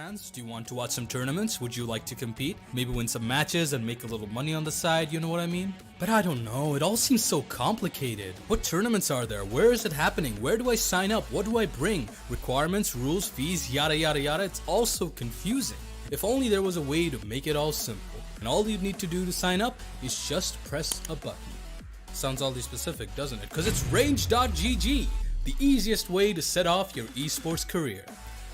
fans? Do you want to watch some tournaments? Would you like to compete? Maybe win some matches and make a little money on the side, you know what I mean? But I don't know, it all seems so complicated. What tournaments are there? Where is it happening? Where do I sign up? What do I bring? Requirements, rules, fees, yada yada yada. It's all so confusing. If only there was a way to make it all simple. And all you need to do to sign up is just press a button. Sounds oddly specific, doesn't it? Because it's range.gg, the easiest way to set off your esports career.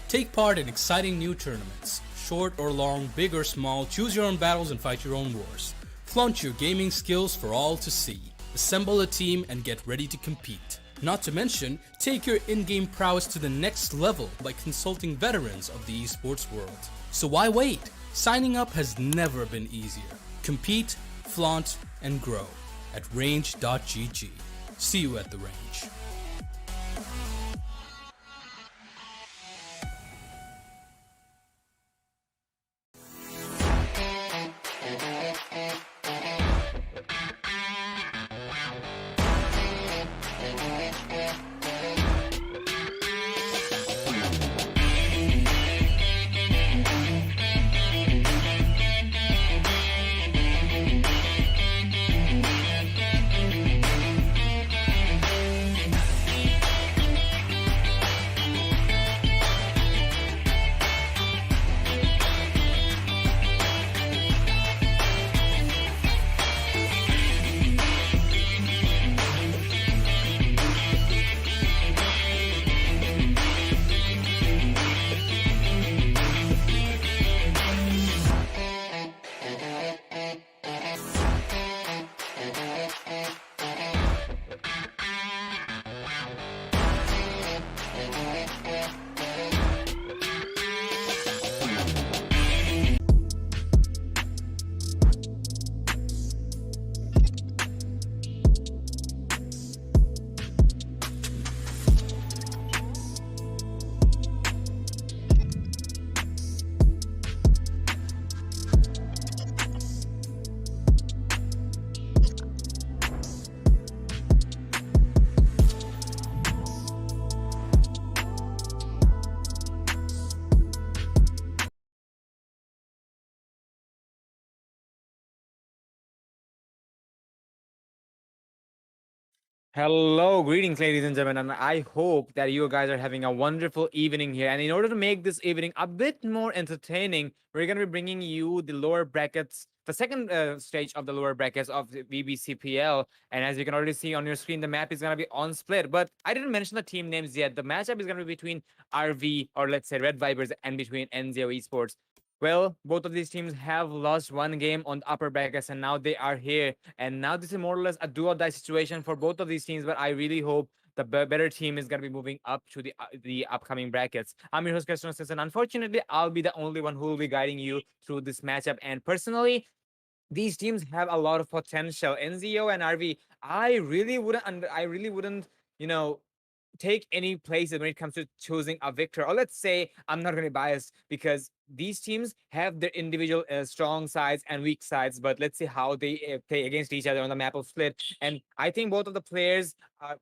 Take part in exciting new tournaments. Short or long, big or small, choose your own battles and fight your own wars. Flaunt your gaming skills for all to see. Assemble a team and get ready to compete. Not to mention, take your in-game prowess to the next level by consulting veterans of the esports world. So why wait? Signing up has never been easier. Compete, flaunt, and grow at range.gg. See you at the range. Hello, greetings, ladies and gentlemen, and I hope that you guys are having a wonderful evening here. And in order to make this evening a bit more entertaining, we're going to be bringing you the lower brackets, the second stage of the lower brackets of the VBCPL. And as you can already see on your screen, the map is going to be on split. But I didn't mention the team names yet. The matchup is going to be between RV, or let's say Red Viperz, and between NZO Esports. Well, both of these teams have lost one game on the upper brackets, and now they are here. And now this is more or less a do-or-die situation for both of these teams. But I really hope the better team is going to be moving up to the upcoming brackets. I'm your host, Christian, and unfortunately, I'll be the only one who will be guiding you through this matchup. And personally, these teams have a lot of potential. NZO and RV, I really wouldn't, you know, take any places when it comes to choosing a victor. Or let's say I'm not going to be biased because these teams have their individual strong sides and weak sides, but let's see how they play against each other on the map of split. And I think both of the players,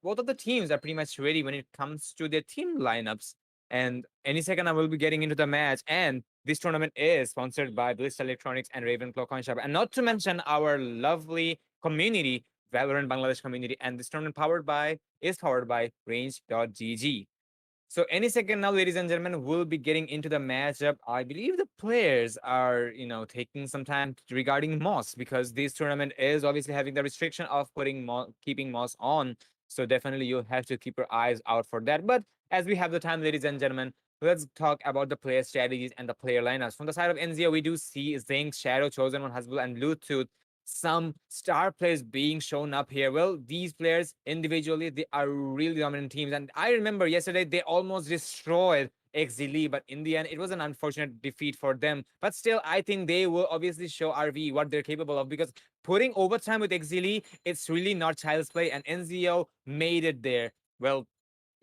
both of the teams are pretty much ready when it comes to their team lineups. And any second I will be getting into the match. And this tournament is sponsored by Blisstyle Electronics and Ravenclaw Coin Shop. And not to mention our lovely community, Valorant Bangladesh community. And this tournament is powered by range.gg. So any second now, ladies and gentlemen, we'll be getting into the matchup. I believe the players are, taking some time regarding Moss, because this tournament is obviously having the restriction of keeping Moss on. So definitely you'll have to keep your eyes out for that. But as we have the time, ladies and gentlemen, let's talk about the player strategies and the player lineups. From the side of NZO, we do see Zinc, Shadow, Chosen One, Hasbul, and Bluetooth. Some star players being shown up here. Well, these players individually, they are really dominant teams. And I remember yesterday, they almost destroyed XZL, but in the end, it was an unfortunate defeat for them. But still, I think they will obviously show RV what they're capable of, because putting overtime with XZL, it's really not child's play, and NZO made it there. Well,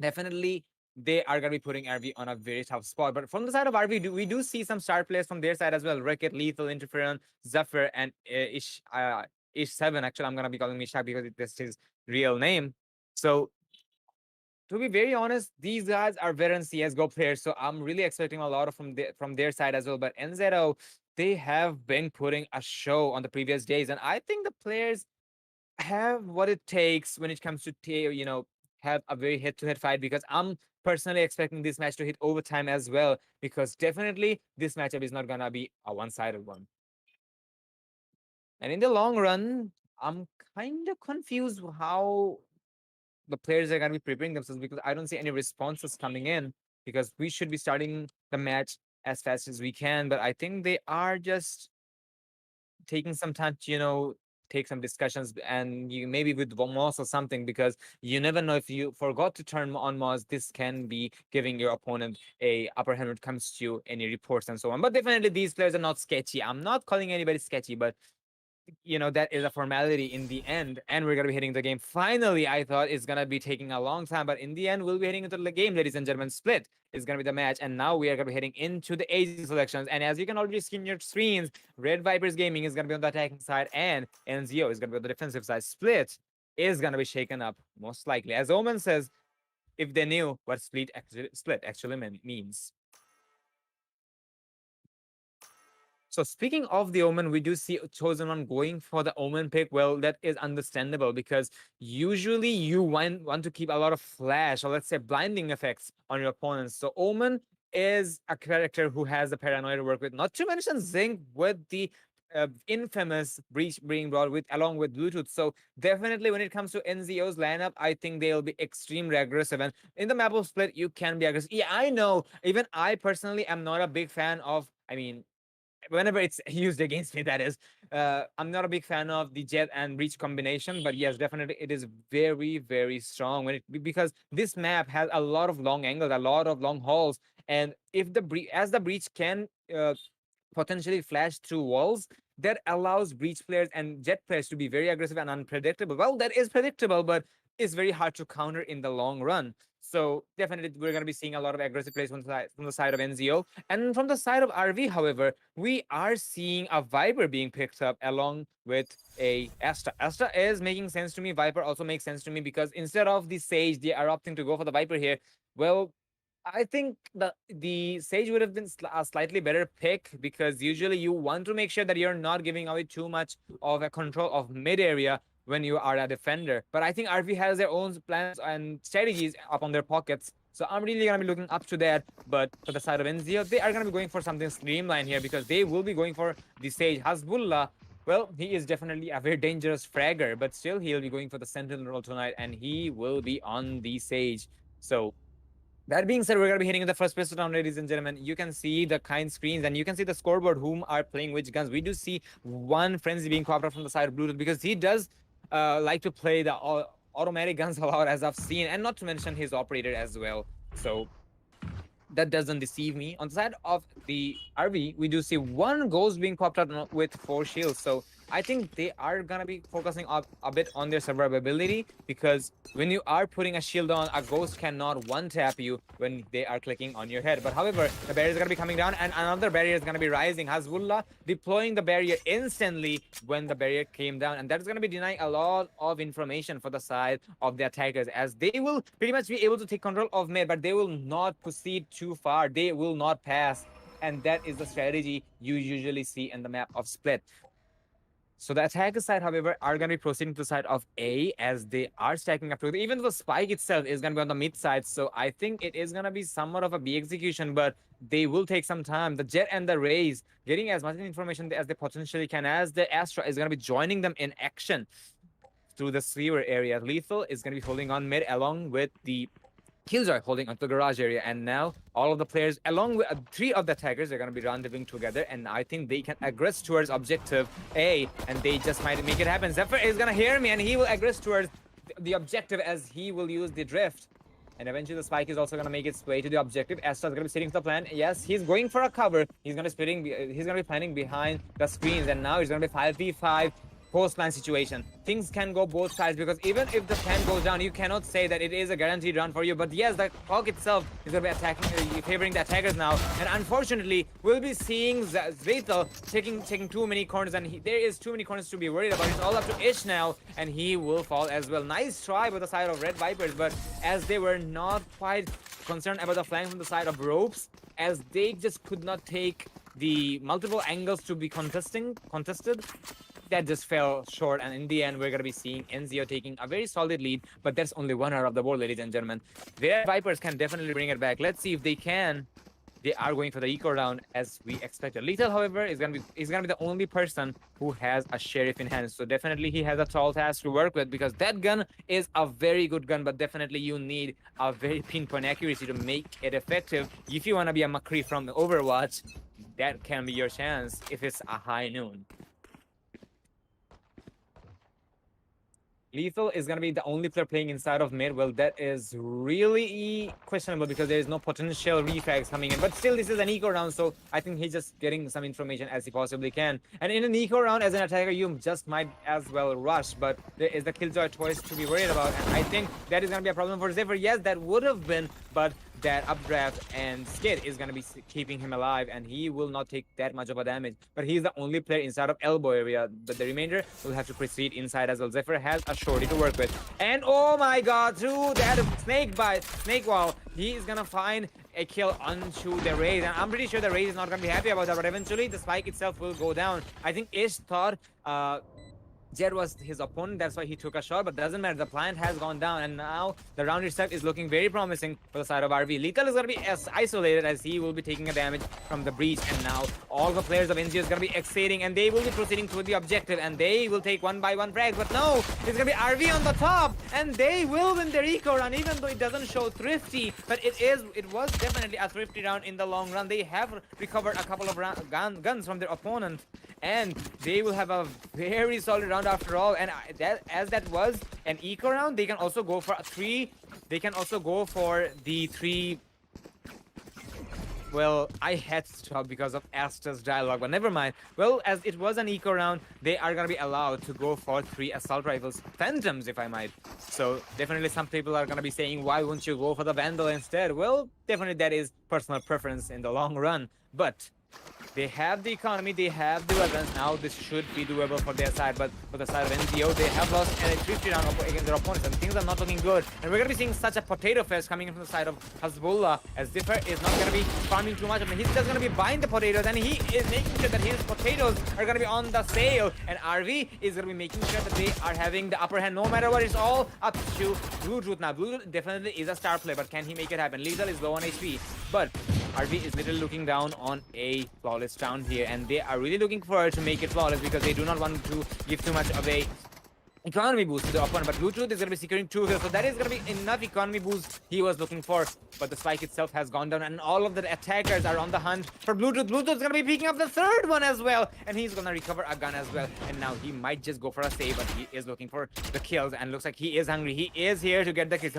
definitely they are going to be putting RV on a very tough spot. But from the side of RV, we do see some star players from their side as well. Rocket, Lethal, Interferon, Zephyr, and Ish7. Actually, I'm going to be calling Mishak because this is his real name. So to be very honest, these guys are veteran CS:GO players, so I'm really expecting a lot of from their side as well. But NZO, they have been putting a show on the previous days, and I think the players have what it takes when it comes to have a very head-to-head fight, because I'm personally expecting this match to hit overtime as well, because definitely this matchup is not gonna be a one-sided one. And in the long run, I'm kind of confused how the players are going to be preparing themselves, because I don't see any responses coming in, because we should be starting the match as fast as we can. But I think they are just taking some time to, take some discussions, and you maybe with Moss or something, because you never know, if you forgot to turn on Moss, this can be giving your opponent a upper hand when it comes to any reports and so on. But definitely these players are not sketchy. I'm not calling anybody sketchy, but that is a formality in the end, and we're gonna be hitting the game. Finally, I thought it's gonna be taking a long time, but in the end, we'll be heading into the game, ladies and gentlemen. Split is gonna be the match, and now we are gonna be heading into the AG selections. And as you can already see in your screens, Red Viperz Gaming is gonna be on the attacking side, and NZO is gonna be on the defensive side. Split is gonna be shaken up, most likely. As Omen says, if they knew what split actually means. So speaking of the Omen, we do see Chosen One going for the Omen pick. Well, that is understandable, because usually you want to keep a lot of flash, or let's say blinding effects on your opponents. So Omen is a character who has the paranoia to work with. Not to mention Zinc with the infamous breach being brought with along with Bluetooth. So definitely when it comes to NZO's lineup, I think they'll be extremely aggressive. And in the map of Split, you can be aggressive. Yeah, I know. Even I personally am not a big fan of, whenever it's used against me, that is. I'm not a big fan of the Jet and Breach combination, but yes, definitely it is very, very strong because this map has a lot of long angles, a lot of long hauls, and if the Breach can potentially flash through walls, that allows Breach players and Jet players to be very aggressive and unpredictable. Well, that is predictable, but it's very hard to counter in the long run. So definitely we're going to be seeing a lot of aggressive plays from the side of NZO. And from the side of RV, however, we are seeing a Viper being picked up along with a Astra. Astra is making sense to me. Viper also makes sense to me, because instead of the Sage, they are opting to go for the Viper here. Well, I think the Sage would have been a slightly better pick, because usually you want to make sure that you're not giving away too much of a control of mid area when you are a defender. But I think RV has their own plans and strategies up on their pockets. So I'm really going to be looking up to that. But for the side of NZO, they are going to be going for something streamlined here, because they will be going for the Sage. Hasbullah, well, he is definitely a very dangerous fragger, but still he'll be going for the Sentinel role tonight, and he will be on the Sage. So that being said, we're going to be hitting the first pistol round, ladies and gentlemen. You can see the kind screens, and you can see the scoreboard, whom are playing which guns. We do see one Frenzy being popped up from the side of Bluetooth, because he does like to play the automatic guns a lot, as I've seen, and not to mention his operator as well. So that doesn't deceive me. On the side of the RV, we do see one Ghost being popped out with 4 shields. So I think they are going to be focusing a bit on their survivability, because when you are putting a shield on, a Ghost cannot one-tap you when they are clicking on your head. But however, the barrier is going to be coming down, and another barrier is going to be rising. Hasbullah deploying the barrier instantly when the barrier came down, and that is going to be denying a lot of information for the side of the attackers, as they will pretty much be able to take control of mid, but they will not proceed too far. They will not pass, and that is the strategy you usually see in the map of Split. So the attacker side, however, are going to be proceeding to the side of A, as they are stacking up together. Even though the spike itself is going to be on the mid side, so I think it is going to be somewhat of a B execution, but they will take some time. The Jet and the Raze getting as much information as they potentially can, as the Astra is going to be joining them in action through the sewer area. Lethal is going to be holding on mid along with the Killjoy holding onto the garage area, and now all of the players, along with 3 of the attackers, are going to be rendezvousing together, and I think they can aggress towards objective A, and they just might make it happen. Zephyr is going to hear me, and he will aggress towards the objective, as he will use the drift. And eventually the spike is also going to make its way to the objective. Astra is going to be sitting to the plan. Yes, he's going for a cover. He's going to be planning behind the screens, and now he's going to be 5v5. post-plan situation. Things can go both sides because even if the plan goes down, you cannot say that it is a guaranteed round for you. But yes, the clock itself is going to be attacking, favoring the attackers now. And unfortunately, we'll be seeing Zvetel taking too many corners, and there is too many corners to be worried about. It's all up to Ish now, and he will fall as well. Nice try by the side of Red Viperz, but as they were not quite concerned about the flank from the side of Ropes, as they just could not take the multiple angles to be contested, that just fell short, and in the end we're going to be seeing Enzio taking a very solid lead, but that's only 1 hour of the board, ladies and gentlemen. Their Viperz can definitely bring it back. Let's see if they can. They are going for the eco round as we expected. Lethal, however, is gonna be the only person who has a sheriff in hand, so definitely he has a tall task to work with, because that gun is a very good gun, but definitely you need a very pinpoint accuracy to make it effective. If you want to be a McCree from Overwatch, that can be your chance if it's a high noon. Lethal is going to be the only player playing inside of mid. Well, that is really questionable because there is no potential refrags coming in. But still, this is an eco round, so I think he's just getting some information as he possibly can. And in an eco round, as an attacker, you just might as well rush. But there is the Killjoy choice to be worried about. And I think that is going to be a problem for Zephyr. Yes, that would have been, but that updraft and skid is going to be keeping him alive, and he will not take that much of a damage. But he's the only player inside of elbow area, but the remainder will have to proceed inside as well. Zephyr has a shorty to work with, and oh my god, through that snake wall, he is gonna find a kill onto the Raze, and I'm pretty sure the Raze is not gonna be happy about that, but eventually the spike itself will go down. I think Ish thought Jed was his opponent, that's why he took a shot, but doesn't matter. The plant has gone down, and now the round itself is looking very promising for the side of RV. Lethal is going to be as isolated as he will be taking a damage from the breach, and now all the players of NGO is going to be exceeding, and they will be proceeding to the objective, and they will take 1 by 1 frags, but no, it's going to be RV on the top, and they will win their eco run, even though it doesn't show thrifty, but it was definitely a thrifty round in the long run. They have recovered a couple of guns from their opponent, and they will have a very solid round after all. And that was an eco round, they can also go for the 3. Well, I had to stop because of Asta's dialogue, but never mind. Well, as it was an eco round, they are gonna be allowed to go for 3 assault rifles, phantoms if I might. So definitely some people are gonna be saying, why wouldn't you go for the Vandal instead? Well, definitely that is personal preference in the long run, but they have the economy, they have the weapons. Now this should be doable for their side, but for the side of NGO, they have lost an 50 round against their opponents, and things are not looking good. And we're going to be seeing such a potato fest coming in from the side of Hasbullah, as Zipper is not going to be farming too much. I mean, he's just going to be buying the potatoes, and he is making sure that his potatoes are going to be on the sale. And RV is going to be making sure that they are having the upper hand no matter what. It's all up to Blue Truth. Now, Blue Truth definitely is a star player, but can he make it happen? Lethal is low on HP, but RV is literally looking down on a flawless round here, and they are really looking forward to make it flawless because they do not want to give too much of a economy boost to the opponent. But Bluetooth is going to be securing 2 kills, so that is going to be enough economy boost he was looking for. But the spike itself has gone down, and all of the attackers are on the hunt for Bluetooth. Bluetooth is going to be picking up the 3rd one as well, and he's going to recover a gun as well. And now he might just go for a save, but he is looking for the kills, and looks like he is hungry. He is here to get the kills.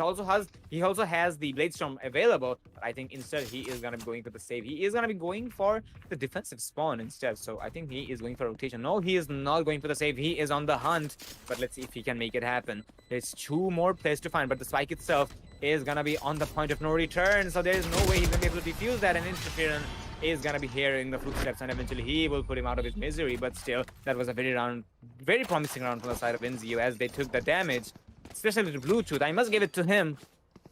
He also has the Bladestorm available, but I think instead he is going to be going for the save. He is going to be going for the defensive spawn instead, so I think he is going for rotation. No, he is not going for the save. He is on the hunt, but let's see if he can make it happen. There's 2 more players to find, but the spike itself is gonna be on the point of no return, so there is no way he's gonna be able to defuse that, and interference is gonna be hearing the footsteps, and eventually he will put him out of his misery. But still, that was a very promising round from the side of NZU as they took the damage, especially to Bluetooth. I must give it to him,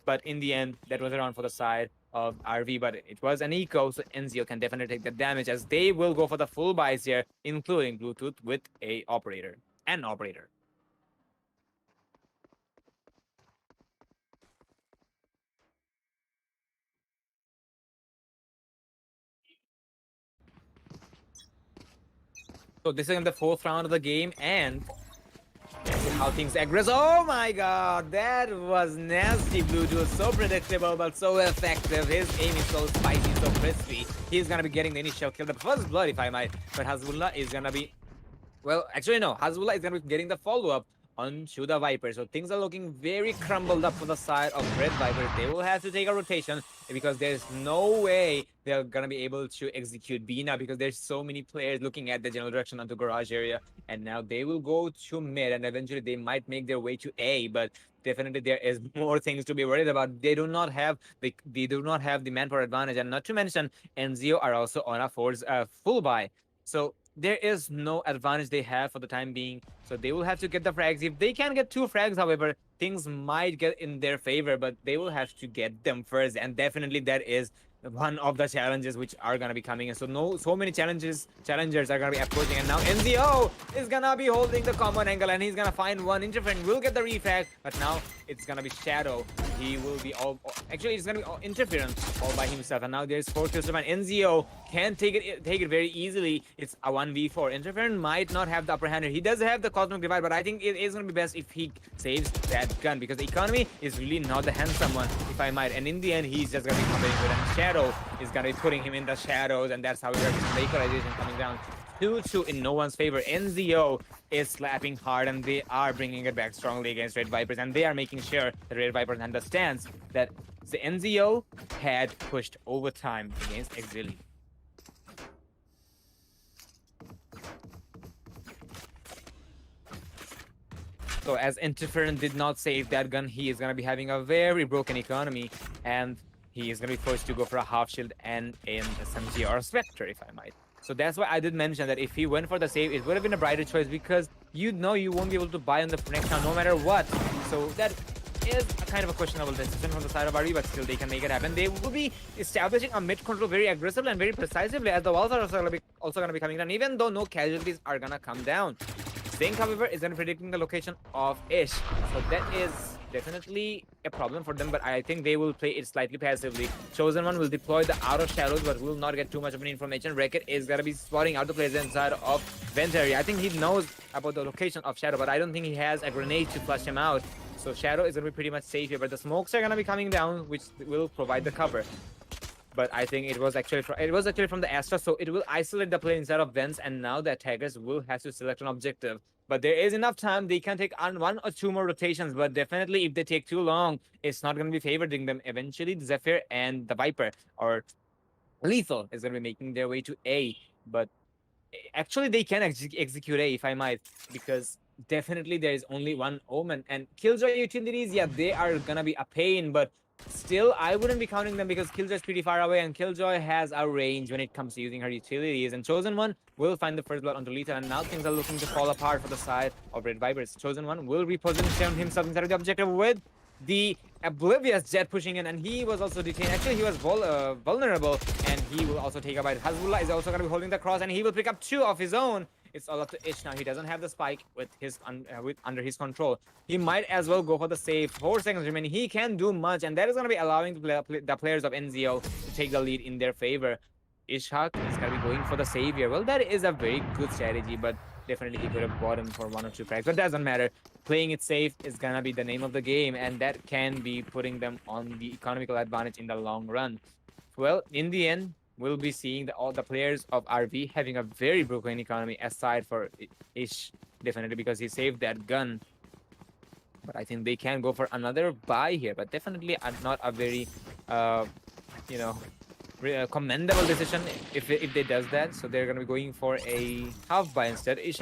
but in the end, that was a round for the side of RV, but it was an eco, so NZO can definitely take the damage as they will go for the full buys here, including Bluetooth with an operator. So this is in the 4th round of the game, and let's see how things aggress. Oh my god, that was nasty. Bluetooth, so predictable but so effective. His aim is so spicy, so crispy. He's gonna be getting the initial kill, the first blood if I might, but Hasbullah is gonna be, well, actually no, Hasbullah is gonna be getting the follow-up onto the Viperz. So things are looking very crumbled up for the side of Red Viperz. They will have to take a rotation because there's no way they're gonna be able to execute B now because there's so many players looking at the general direction onto garage area. And now they will go to mid and eventually they might make their way to A, but definitely there is more things to be worried about. They do not have the manpower advantage, and not to mention Enzio are also on a full buy. So there is no advantage they have for the time being. So they will have to get the frags. If they can get 2 frags, however, things might get in their favor, but they will have to get them first. And definitely that is one of the challenges which are gonna be coming in. So many challengers are gonna be approaching, and now NZO is gonna be holding the common angle, and he's gonna find one interference, will get the refrag, but now it's gonna be Shadow. He will be actually it's gonna be interference all by himself, and now there's 4 kills, and NZO can take it very easily. It's a 1v4. Interference might not have the upper hand. He does have the Cosmic Divide, but I think it is gonna be best if he saves that gun because the economy is really not the handsome one, if I might. And in the end, he's just gonna be competing with it. Shadow is gonna be putting him in the shadows, and that's how we work. Vaporization coming down 2-2 in no one's favor. NZO is slapping hard, and they are bringing it back strongly against Red Viperz, and they are making sure that Red Viperz understands that the NZO had pushed overtime against Exili. So as Interference did not save that gun, he is going to be having a very broken economy, and he is going to be forced to go for a half shield and an SMG or a Spectre, if I might. So that's why I did mention that if he went for the save, it would have been a brighter choice because you know you won't be able to buy on the next round no matter what. So that is a kind of a questionable decision from the side of RV, but still they can make it happen. They will be establishing a mid control very aggressively and very precisely, as the walls are also going to be coming down, even though no casualties are going to come down. Zinc, however, is then predicting the location of Ish. So that is definitely a problem for them, but I think they will play it slightly passively. Chosen One will deploy the Out of Shadows, but will not get too much of an information. Wreck-It is going to be spotting out the players inside of Vent area. I think he knows about the location of Shadow, but I don't think he has a grenade to flush him out. So Shadow is going to be pretty much safe here, but the smokes are going to be coming down, which will provide the cover. But I think it was actually from the Astra, so it will isolate the player inside of Vents, and now the attackers will have to select an objective. But there is enough time. They can take on 1 or 2 more rotations, but definitely if they take too long, it's not going to be favoring them. Eventually, the Zephyr and the Viper, or Lethal, is going to be making their way to A. But actually, they can execute A, if I might, because definitely there is only 1 Omen. And Killjoy utilities, yeah, they are going to be a pain, but still, I wouldn't be counting them because Killjoy is pretty far away, and Killjoy has a range when it comes to using her utilities. And Chosen One will find the first blood onto Lethal, and now things are looking to fall apart for the side of Red Viperz. Chosen One will reposition himself inside of the objective with the Oblivious Jet pushing in, and he was also detained. Actually, he was vulnerable, and he will also take a bite. Hasbullah is also going to be holding the cross, and he will pick up 2 of his own. It's all up to Ish now. He doesn't have the spike with his under his control. He might as well go for the save. 4 seconds remaining. He can do much, and that is going to be allowing the players of NZO to take the lead in their favor. Ishak is going to be going for the save here. Well, that is a very good strategy, but definitely he could have bought him for 1 or 2 frags. But doesn't matter. Playing it safe is going to be the name of the game, and that can be putting them on the economical advantage in the long run. Well, in the end, we'll be seeing all the players of RV having a very broken economy, aside for Ish, definitely because he saved that gun. But I think they can go for another buy here, but definitely not a very, you know, commendable decision if they does that. So they're going to be going for a half buy instead. Ish,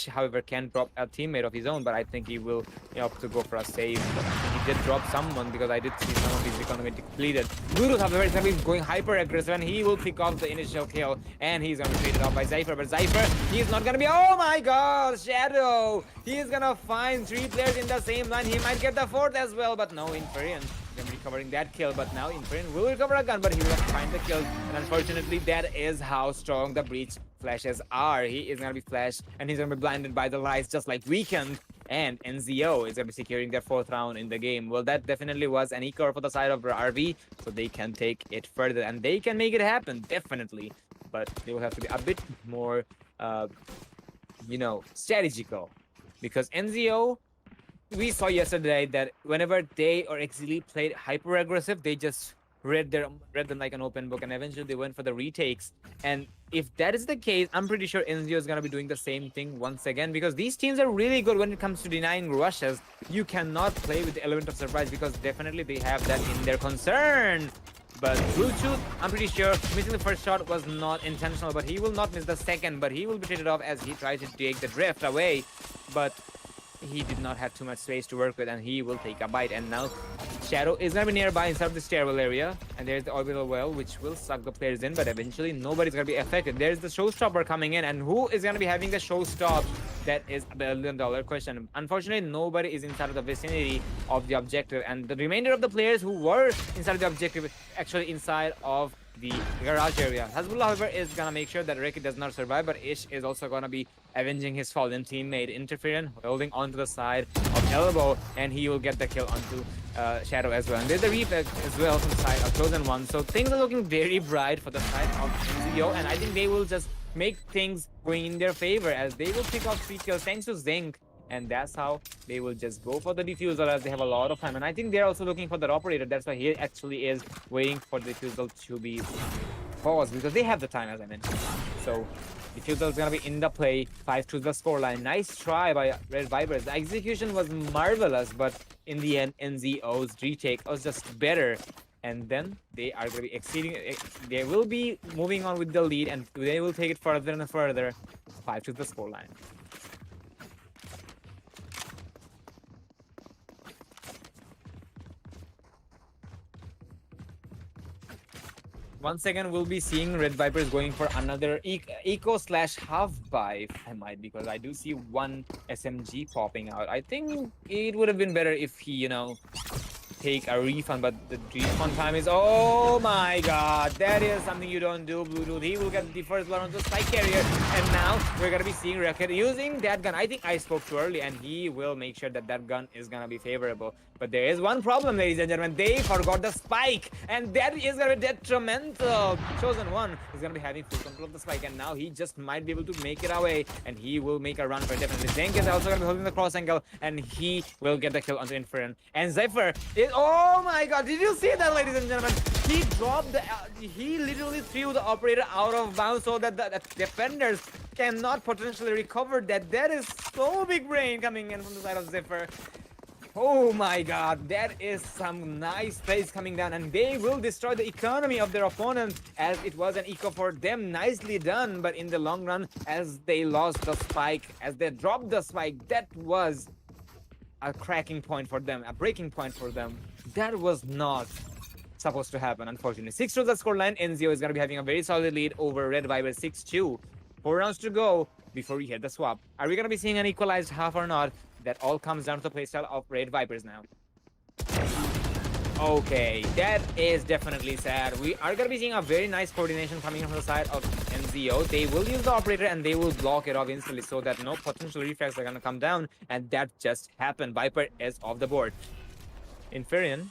however, can drop a teammate of his own, but I think he will opt to go for a save. But I think he did drop someone because I did see some of his economy depleted. Gurus, however, is going to be going hyper aggressive, and he will pick off the initial kill, and he's going to be traded off by Zypher. But Zypher, he's not going to be. Oh my god, Shadow! He's going to find 3 players in the same line. He might get the 4th as well, but no Inference. Them recovering that kill, but now Inference will recover a gun, but he will have to find the kill, and unfortunately that is how strong the Breach flashes are. He is going to be flashed, and he's going to be blinded by the lights just like Weekend, and NZO is going to be securing their 4th round in the game. Well, that definitely was an eco for the side of RV, so they can take it further, and they can make it happen, definitely, but they will have to be a bit more, you know, strategical, because NZO, we saw yesterday that whenever they or Exili played hyper aggressive, they just read them like an open book, and eventually they went for the retakes. And if that is the case, I'm pretty sure Enzio is gonna be doing the same thing once again, because these teams are really good when it comes to denying rushes. You cannot play with the element of surprise, because definitely they have that in their concern. But Bluetooth, I'm pretty sure missing the first shot was not intentional, but he will not miss the second, but he will be traded off as he tries to take the drift away. But he did not have too much space to work with, and he will take a bite. And now Shadow is gonna be nearby inside of the stairwell area, and there's the orbital well, which will suck the players in, but eventually nobody's gonna be affected. There's the showstopper coming in, and who is gonna be having the showstop? That is a $1 billion question. Unfortunately, nobody is inside of the vicinity of the objective, and the remainder of the players who were inside of the objective actually inside of the garage area. Hezbollah, however, is gonna make sure that Ricky does not survive, but Ish is also gonna be avenging his fallen teammate Interference, holding onto the side of Elbow, and he will get the kill onto Shadow as well. And there's a reflex as well from the side of Chosen One. So things are looking very bright for the side of NZO, and I think they will just make things going in their favor, as they will pick off 3 kills thanks to Zinc. And that's how they will just go for the diffusal, as they have a lot of time. And I think they're also looking for that operator. That's why he actually is waiting for the diffusal to be paused, because they have the time, as I mentioned. So diffusal is gonna be in the play. 5 to the scoreline. Nice try by Red Viperz. The execution was marvelous, but in the end, NZO's retake was just better. And then they are going to be exceeding. They will be moving on with the lead, and they will take it further and further. 5 to the scoreline. Once again, we'll be seeing Red Viperz going for another eco slash half buy. I might, because I do see one SMG popping out. I think it would have been better if he, take a refund, but the refund time is, oh my god, that is something you don't do, Bluetooth. He will get the first blood on the spike carrier, and now we're gonna be seeing Rocket using that gun. I think I spoke too early, and he will make sure that that gun is gonna be favorable. But there is one problem, ladies and gentlemen. They forgot the spike, and that is gonna be detrimental. Chosen One is gonna be having full control of the spike, and now he just might be able to make it away, and he will make a run for it. Definitely. Zenk is also gonna be holding the cross angle, and he will get the kill onto Inferent. And Zephyr is, oh my god, did you see that, ladies and gentlemen? He dropped the, he literally threw the operator out of bounds so that the defenders cannot potentially recover that. That is so big brain coming in from the side of Zephyr. Oh my god, that is some nice plays coming down, and they will destroy the economy of their opponent, as it was an eco for them. Nicely done, but in the long run, as they lost the spike, as they dropped the spike, that was a cracking point for them, a breaking point for them. That was not supposed to happen, unfortunately. 6 to the scoreline. NZO is going to be having a very solid lead over Red Viperz 6-2. 4 rounds to go before we hit the swap. Are we going to be seeing an equalized half or not? That all comes down to the playstyle of Red Viperz now. Okay, that is definitely sad. We are going to be seeing a very nice coordination coming from the side of NZO. They will use the operator, and they will block it off instantly, so that no potential reflex are going to come down. And that just happened. Viper is off the board. Interference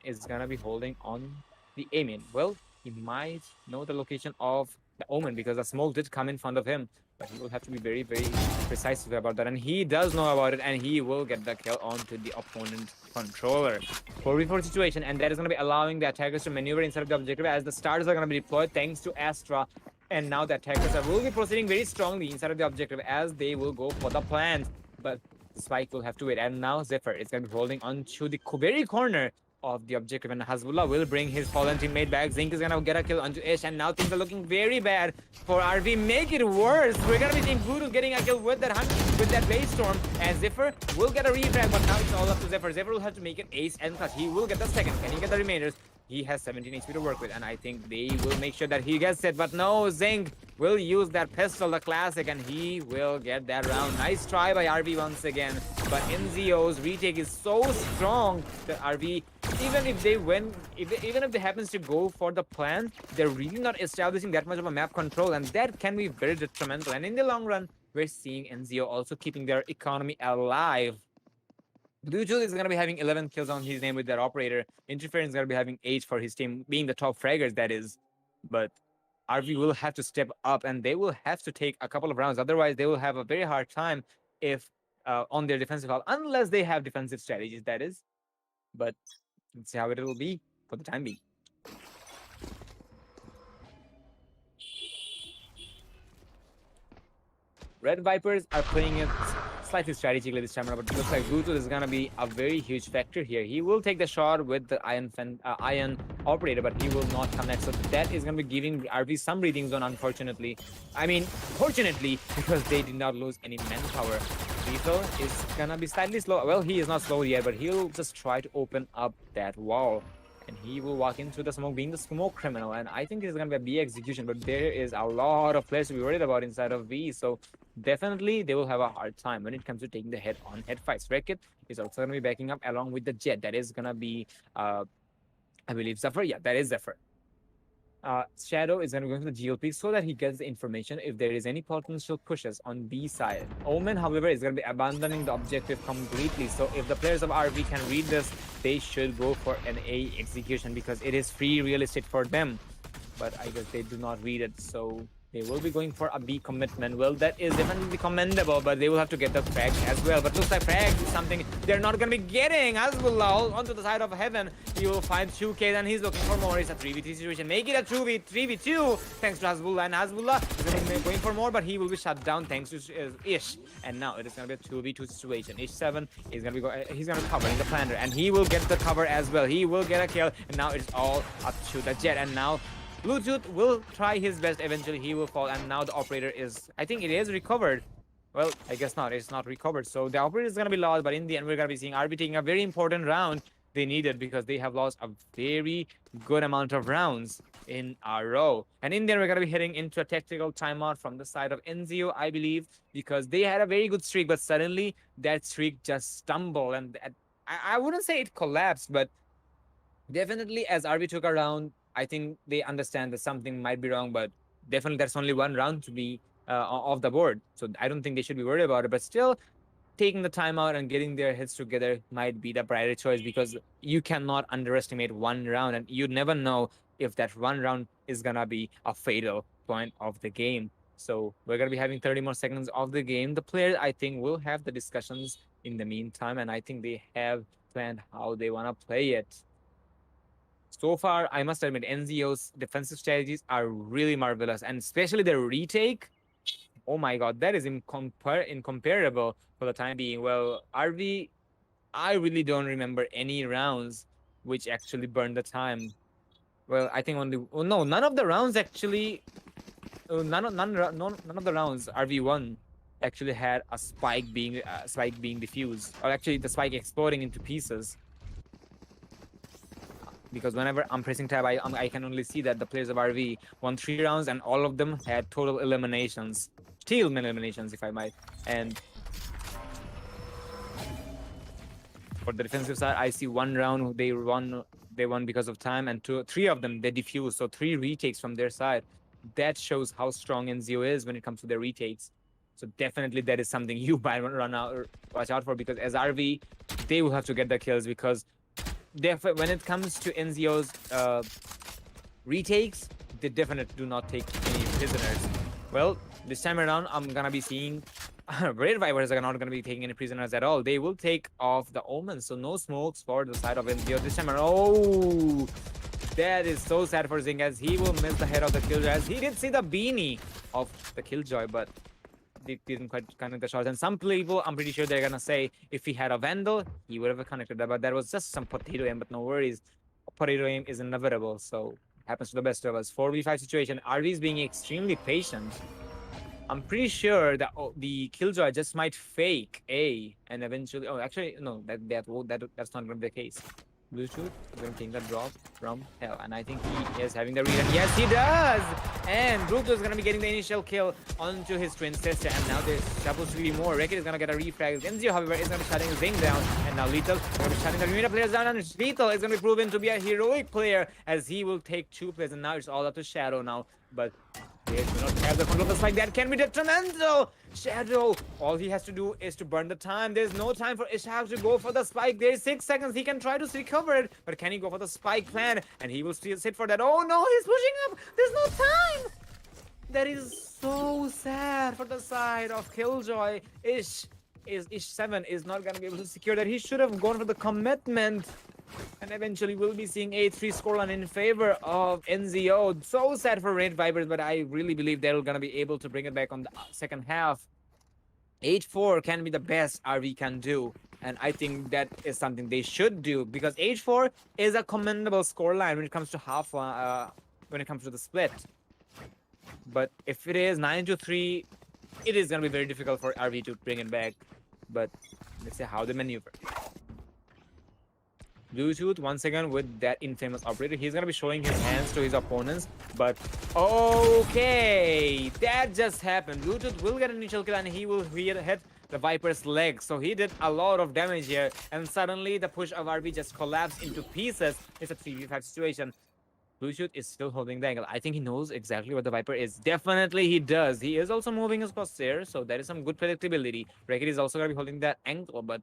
is going to be holding on the A-main. Well, he might know the location of the Omen, because a smoke did come in front of him. But he will have to be very, very precise about that. And he does know about it, and he will get the kill onto the opponent controller. 4v4 situation, and that is going to be allowing the attackers to maneuver inside of the objective, as the stars are going to be deployed thanks to Astra. And now the attackers will be proceeding very strongly inside of the objective, as they will go for the plant. But the spike will have to wait. And now Zephyr is going to be holding on to the very corner of the objective, and Hezbollah will bring his fallen teammate back. Zinc is gonna get a kill onto Ish, and now things are looking very bad for RV. Make it worse. We're gonna be seeing Voodoo getting a kill with that hunt, with that base storm, and Zephyr will get a refrag, but now it's all up to Zephyr. Zephyr will have to make it ace and clutch. He will get the second. Can he get the remainders? He has 17 HP to work with, and I think they will make sure that he gets it. But no, Zinc will use that pistol, the classic, and he will get that round. Nice try by RV once again. But NZO's retake is so strong that RV, even if they win, even if they happens to go for the plan, they're really not establishing that much of a map control, and that can be very detrimental. And in the long run, we're seeing NZO also keeping their economy alive. Bluetooth is going to be having 11 kills on his name with that operator. Interference is going to be having 8 for his team, being the top fraggers, that is. But RV will have to step up, and they will have to take a couple of rounds. Otherwise, they will have a very hard time if on their defensive half, unless they have defensive strategies, that is. But let's see how it will be for the time being. Red Vipers are playing it slightly strategically this time around, but it looks like Bluetooth is gonna be a very huge factor here. He will take the shot with the Iron Operator, but he will not connect. So that is gonna be giving RV some reading zone, unfortunately. I mean, fortunately, because they did not lose any manpower. Lethal is gonna be slightly slow. Well, he is not slow yet, but he'll just try to open up that wall. And he will walk into the smoke, being the smoke criminal. And I think it's going to be a B execution, but there is a lot of players to be worried about inside of V. So definitely they will have a hard time when it comes to taking the head-on-head fights. Wreck-It is also going to be backing up along with the Jet. That is going to be, I believe, Zephyr. Yeah, that is Zephyr. Shadow is going to go to the GLP so that he gets the information if there is any potential pushes on B side. Omen, however, is going to be abandoning the objective completely. So if the players of RV can read this, they should go for an A execution because it is free real estate for them. But I guess they do not read it, so they will be going for a B commitment. Well, that is definitely commendable, but they will have to get the frag as well. But looks like frag is something they're not going to be getting. Hasbullah onto the side of heaven. He will find 2K, and he's looking for more. It's a 3v3 situation. Make it a 3v2 thanks to Hasbullah. And Hasbullah is going for more, but he will be shut down thanks to Ish. And now it is going to be a 2v2 situation. Ish 7 is going to be he's going to cover in the planter, and he will get the cover as well. He will get a kill, and now it's all up to the Jet. And now Bluetooth will try his best. Eventually, he will fall. And now the operator is, I think it is recovered. Well, I guess not. It's not recovered. So the operator is going to be lost. But in the end, we're going to be seeing RB taking a very important round they needed because they have lost a very good amount of rounds in a row. And in there, we're going to be heading into a tactical timeout from the side of Enzio, I believe, because they had a very good streak. But suddenly, that streak just stumbled. And I wouldn't say it collapsed, but definitely as RB took a round, I think they understand that something might be wrong, but definitely that's only one round to be off the board. So I don't think they should be worried about it. But still, taking the time out and getting their heads together might be the brighter choice because you cannot underestimate one round, and you never know if that one round is gonna be a fatal point of the game. So we're gonna be having 30 more seconds of the game. The players, I think, will have the discussions in the meantime, and I think they have planned how they wanna play it. So far, I must admit, NZO's defensive strategies are really marvelous, and especially their retake. Oh my god, that is incomparable for the time being. Well, RV, I really don't remember any rounds which actually burned the time. Well, I think only, oh no, none of the rounds actually, none of the rounds RV1 actually had a spike being diffused, or actually the spike exploding into pieces. Because whenever I'm pressing tab, I can only see that the players of RV won 3 rounds and all of them had total eliminations. Steal eliminations, if I might. And for the defensive side, I see 1 round they won because of time, and 3 of them they defused. So 3 retakes from their side. That shows how strong NZO is when it comes to their retakes. So definitely that is something you might watch out for, because as RV, they will have to get the kills because when it comes to NZO's retakes, they definitely do not take any prisoners. Well, this time around, I'm gonna be seeing Red Vipers are not gonna be taking any prisoners at all. They will take off the Omens, so no smokes for the side of NZO this time around. Oh, that is so sad for Zing, as he will miss the head of the Killjoy, as he did see the beanie of the Killjoy, but they didn't quite connect the shots. And some people, I'm pretty sure they're gonna say if he had a Vandal, he would have connected that, but that was just some potato aim. But no worries, potato aim is inevitable, so happens to the best of us. 4v5 situation. RV is being extremely patient. I'm pretty sure that the Killjoy just might fake A, and eventually, oh, actually, no, that's not gonna be the case. Bluetooth is going to take the drop from hell, and I think he is having the read, and yes, he does! And Bluetooth is going to be getting the initial kill onto his twin sister, and now there's supposed to be more. Wreck-It is going to get a refrag. Enzio, however, is going to be shutting Zing down, and now Lethal is going to be shutting the Lumina players down, and Lethal is going to be proven to be a heroic player, as he will take 2 players, and now it's all up to Shadow now, but they do not have the control of the spike. That can be detrimental. Shadow, all he has to do is to burn the time. There's no time for Ishaq to go for the spike. There's 6 seconds. He can try to recover it, but can he go for the spike plan? And he will still sit for that. Oh no, he's pushing up. There's no time. That is so sad for the side of Killjoy. Ish 7 is not gonna be able to secure that. He should have gone for the commitment. And eventually we'll be seeing a 3 scoreline in favor of NZO. So sad for Red Vipers, but I really believe they're gonna be able to bring it back on the second half. 8-4 can be the best RV can do. And I think that is something they should do because 8-4 is a commendable scoreline when it comes to when it comes to the split. But if it is 9-3, it is going to be very difficult for RV to bring it back. But let's see how they maneuver. Bluetooth once again with that infamous operator. He's going to be showing his hands to his opponents. But okay, that just happened. Bluetooth will get an initial kill and he will hit the Viper's leg. So he did a lot of damage here. And suddenly the push of RV just collapsed into pieces. It's a 3v5 situation. Bluetooth is still holding the angle. I think he knows exactly what the Viper is. Definitely he does. He is also moving his crosshair, so there is some good predictability. Racket is also going to be holding that angle, but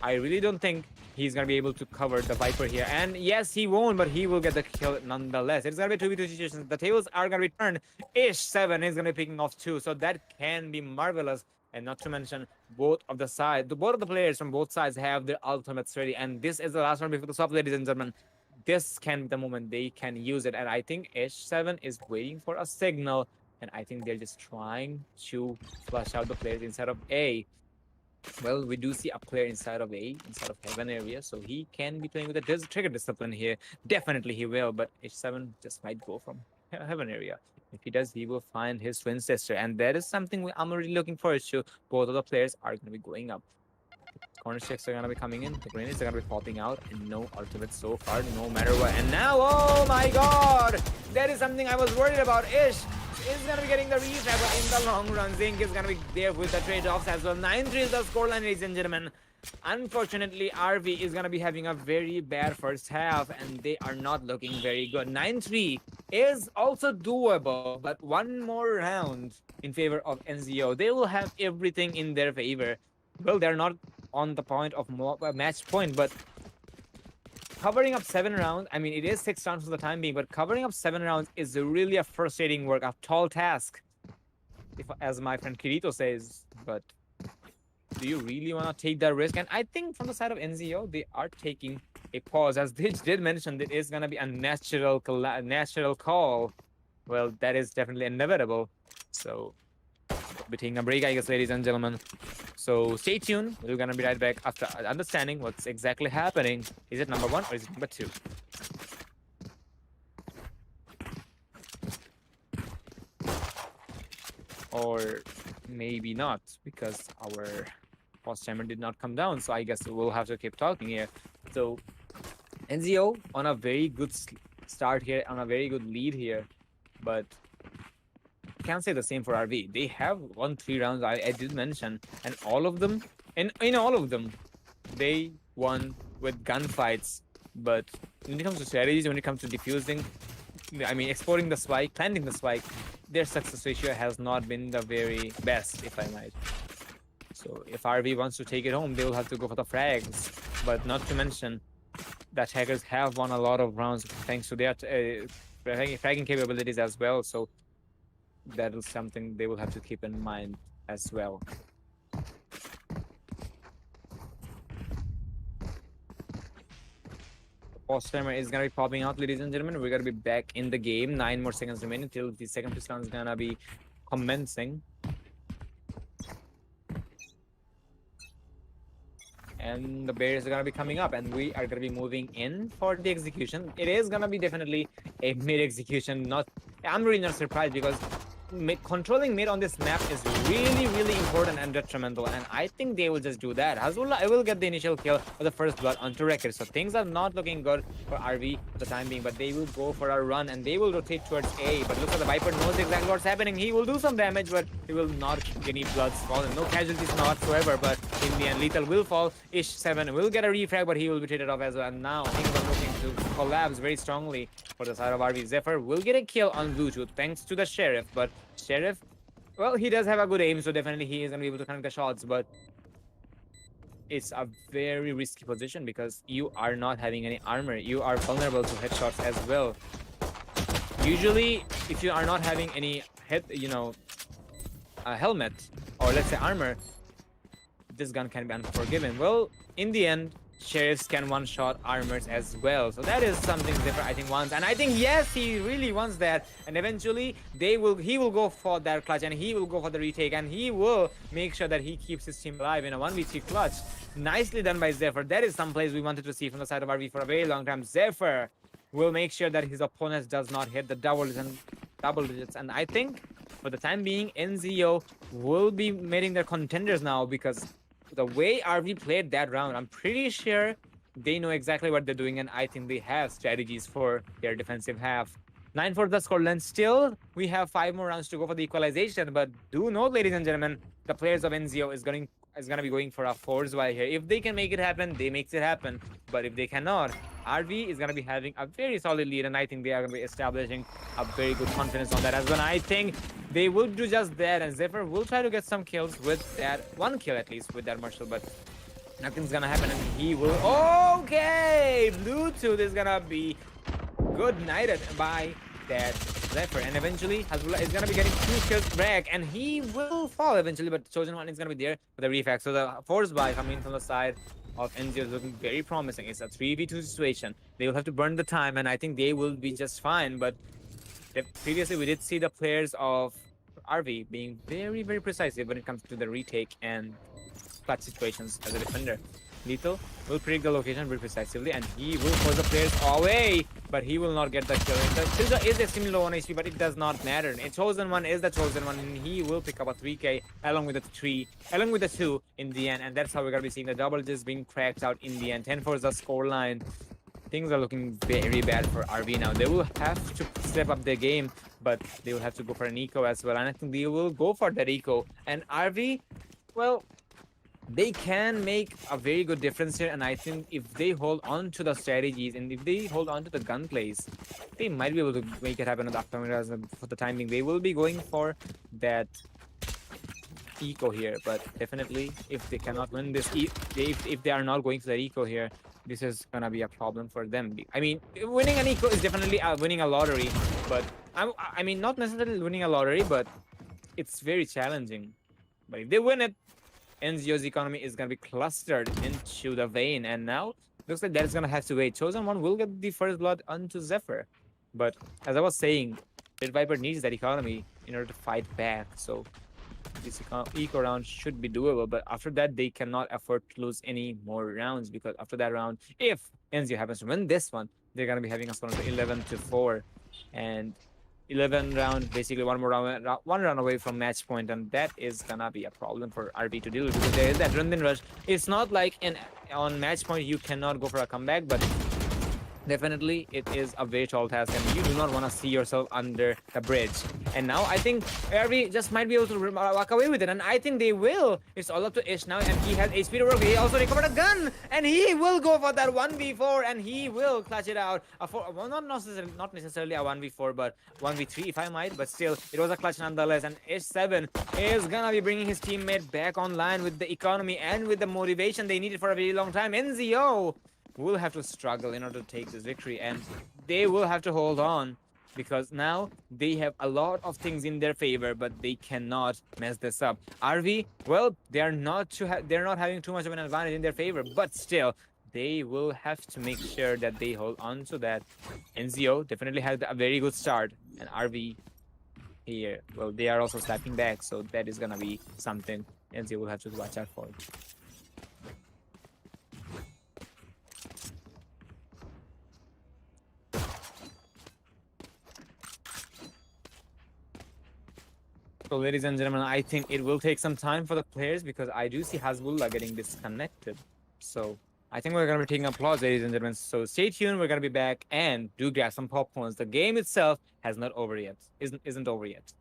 I really don't think he's going to be able to cover the Viper here. And yes, he won't, but he will get the kill nonetheless. It's going to be a 2v2 situation. The tables are going to be turned. Ish7 is going to be picking off 2, so that can be marvelous. And not to mention, both of the players from both sides have their ultimates ready. And this is the last one before the swap, ladies and gentlemen. This can be the moment they can use it. And I think H7 is waiting for a signal. And I think they're just trying to flush out the players inside of A. Well, we do see a player inside of A, inside of Heaven area. So he can be playing with a trigger discipline here. Definitely he will. But H7 just might go from Heaven area. If he does, he will find his twin sister. And that is something I'm really looking forward to. Both of the players are going to be going up. Corner checks are going to be coming in. The grenades are going to be popping out. And no ultimate so far, no matter what. And now, oh my god! That is something I was worried about. Ish is going to be getting the refrag, but in the long run, Zinc is going to be there with the trade-offs as well. 9-3 is the scoreline, ladies and gentlemen. Unfortunately, RV is going to be having a very bad first half, and they are not looking very good. 9-3 is also doable, but one more round in favor of NZO. They will have everything in their favor. Well, they're not on the point of match point, but covering up 7 rounds, I mean, it is 6 rounds for the time being, but covering up 7 rounds is really a frustrating work, a tall task, as my friend Kirito says. But do you really want to take that risk? And I think from the side of NZO, they are taking a pause. As they did mention, it is going to be a natural call. Well, that is definitely inevitable. So we'll be taking a break, I guess, ladies and gentlemen. So stay tuned. We're going to be right back after understanding what's exactly happening. Is it number 1 or is it number 2? Or maybe not, because our post timer did not come down. So I guess we'll have to keep talking here. So NZO on a very good start here, on a very good lead here. But can't say the same for RV. They have won 3 rounds, I did mention, and all of them, and in all of them, they won with gunfights. But when it comes to strategies, when it comes to defusing, I mean, exporting the spike, planting the spike, their success ratio has not been the very best, if I might. So if RV wants to take it home, they will have to go for the frags. But not to mention, the attackers have won a lot of rounds thanks to their fragging capabilities as well. So that is something they will have to keep in mind as well. Post timer is gonna be popping out, ladies and gentlemen. We're gonna be back in the game. 9 more seconds remaining till the second pistol is gonna be commencing. And the bears are gonna be coming up, and we are gonna be moving in for the execution. It is gonna be definitely a mid execution. I'm really not surprised because controlling mid on this map is really important and detrimental, and I think they will just do that. Hazullah, I will get the initial kill for the first blood onto record, so things are not looking good for RV for the time being, but they will go for a run and they will rotate towards A. But look at the Viper, knows exactly what's happening. He will do some damage, but he will not get any bloods fallen, no casualties whatsoever. But in the end, lethal will fall. Ish7 will get a refrag, but he will be traded off as well. And now things are looking to collapse very strongly for the side of RV. Zephyr will get a kill on Bluetooth thanks to the Sheriff, but Sheriff, well, he does have a good aim, so definitely he is going to be able to connect the shots, but it's a very risky position because you are not having any armor. You are vulnerable to headshots as well. Usually, if you are not having any helmet or let's say armor, this gun can be unforgiven. Well, in the end, sheriffs can one-shot armors as well. So that is something different, I think, wants. And I think, yes, he really wants that. And eventually, he will go for that clutch, and he will go for the retake, and he will make sure that he keeps his team alive in a 1v3 clutch. Nicely done by Zephyr. That is some plays we wanted to see from the side of RV for a very long time. Zephyr will make sure that his opponent does not hit the double digits. And I think, for the time being, NZO will be meeting their contenders now, because the way RV played that round, I'm pretty sure they know exactly what they're doing, and I think they have strategies for their defensive half. 9 for the scoreline. Still, we have 5 more rounds to go for the equalization, but do note, ladies and gentlemen, the players of NZO is gonna be going for a force while here. If they can make it happen, they makes it happen. But if they cannot, RV is gonna be having a very solid lead, and I think they are gonna be establishing a very good confidence on that as well. I think they will do just that, and Zephyr will try to get some kills with that, 1 kill at least with that Marshall, but nothing's gonna happen, and he will. Okay, Bluetooth is gonna be good nighted by that Zephyr, and eventually Hasbullah is gonna be getting 2 kills back, and he will fall eventually, but Chosen One is gonna be there for the refact. So the force buy coming from the side of NZO is looking very promising. It's a 3v2 situation. They will have to burn the time, and I think they will be just fine. But previously, we did see the players of RV being very, very precise when it comes to the retake and clutch situations as a defender. Lethal will predict the location very precisely, and he will force the players away, but he will not get the kill. The Tilda is extremely low on HP, but it does not matter. A Chosen One is the Chosen One, and he will pick up a 3k along with the 2 in the end, and that's how we're gonna be seeing the double just being cracked out in the end. 10 for the scoreline. Things are looking very bad for RV now. They will have to step up their game, but they will have to go for an eco as well, and I think they will go for that eco. And RV, well, they can make a very good difference here, and I think if they hold on to the strategies and if they hold on to the gun plays, they might be able to make it happen in the upcoming rounds. For the time being, they will be going for that eco here, but definitely if they cannot win this, if they are not going to the eco here, this is gonna be a problem for them. I mean, winning an eco is definitely winning a lottery, but I mean, not necessarily winning a lottery, but it's very challenging. But if they win it, NZO's economy is going to be clustered into the vein, and now looks like that is going to have to wait. Chosen One will get the first blood onto Zephyr, but as I was saying, Red Viper needs that economy in order to fight back, so this eco round should be doable, but after that they cannot afford to lose any more rounds, because after that round, if NZO happens to win this one, they're going to be having a score of 11-4, and 11 round, basically one round away from match point, and that is gonna be a problem for RV to deal with, because there is that run rush. It's not like on match point you cannot go for a comeback, but definitely it is a very tall task, and you do not want to see yourself under the bridge. And now I think RV just might be able to walk away with it, and I think they will. It's all up to Ish now, and he has HP to work. He also recovered a gun, and he will go for that 1v4, and he will clutch it out. Well, not necessarily a 1v4, but 1v3 if I might, but still it was a clutch nonetheless. And Ish7 is gonna be bringing his teammate back online with the economy and with the motivation they needed for a very long time. NZO will have to struggle in order to take this victory, and they will have to hold on, because now they have a lot of things in their favor, but they cannot mess this up. RV, well, they're not having too much of an advantage in their favor, but still they will have to make sure that they hold on to that. NZO definitely had a very good start, and RV here, well, they are also stepping back, so that is gonna be something NZO will have to watch out for. So, ladies and gentlemen, I think it will take some time for the players, because I do see Hasbullah getting disconnected. So, I think we're going to be taking applause, ladies and gentlemen. So, stay tuned. We're going to be back, and do grab some popcorns. The game itself has not over yet. Isn't over yet.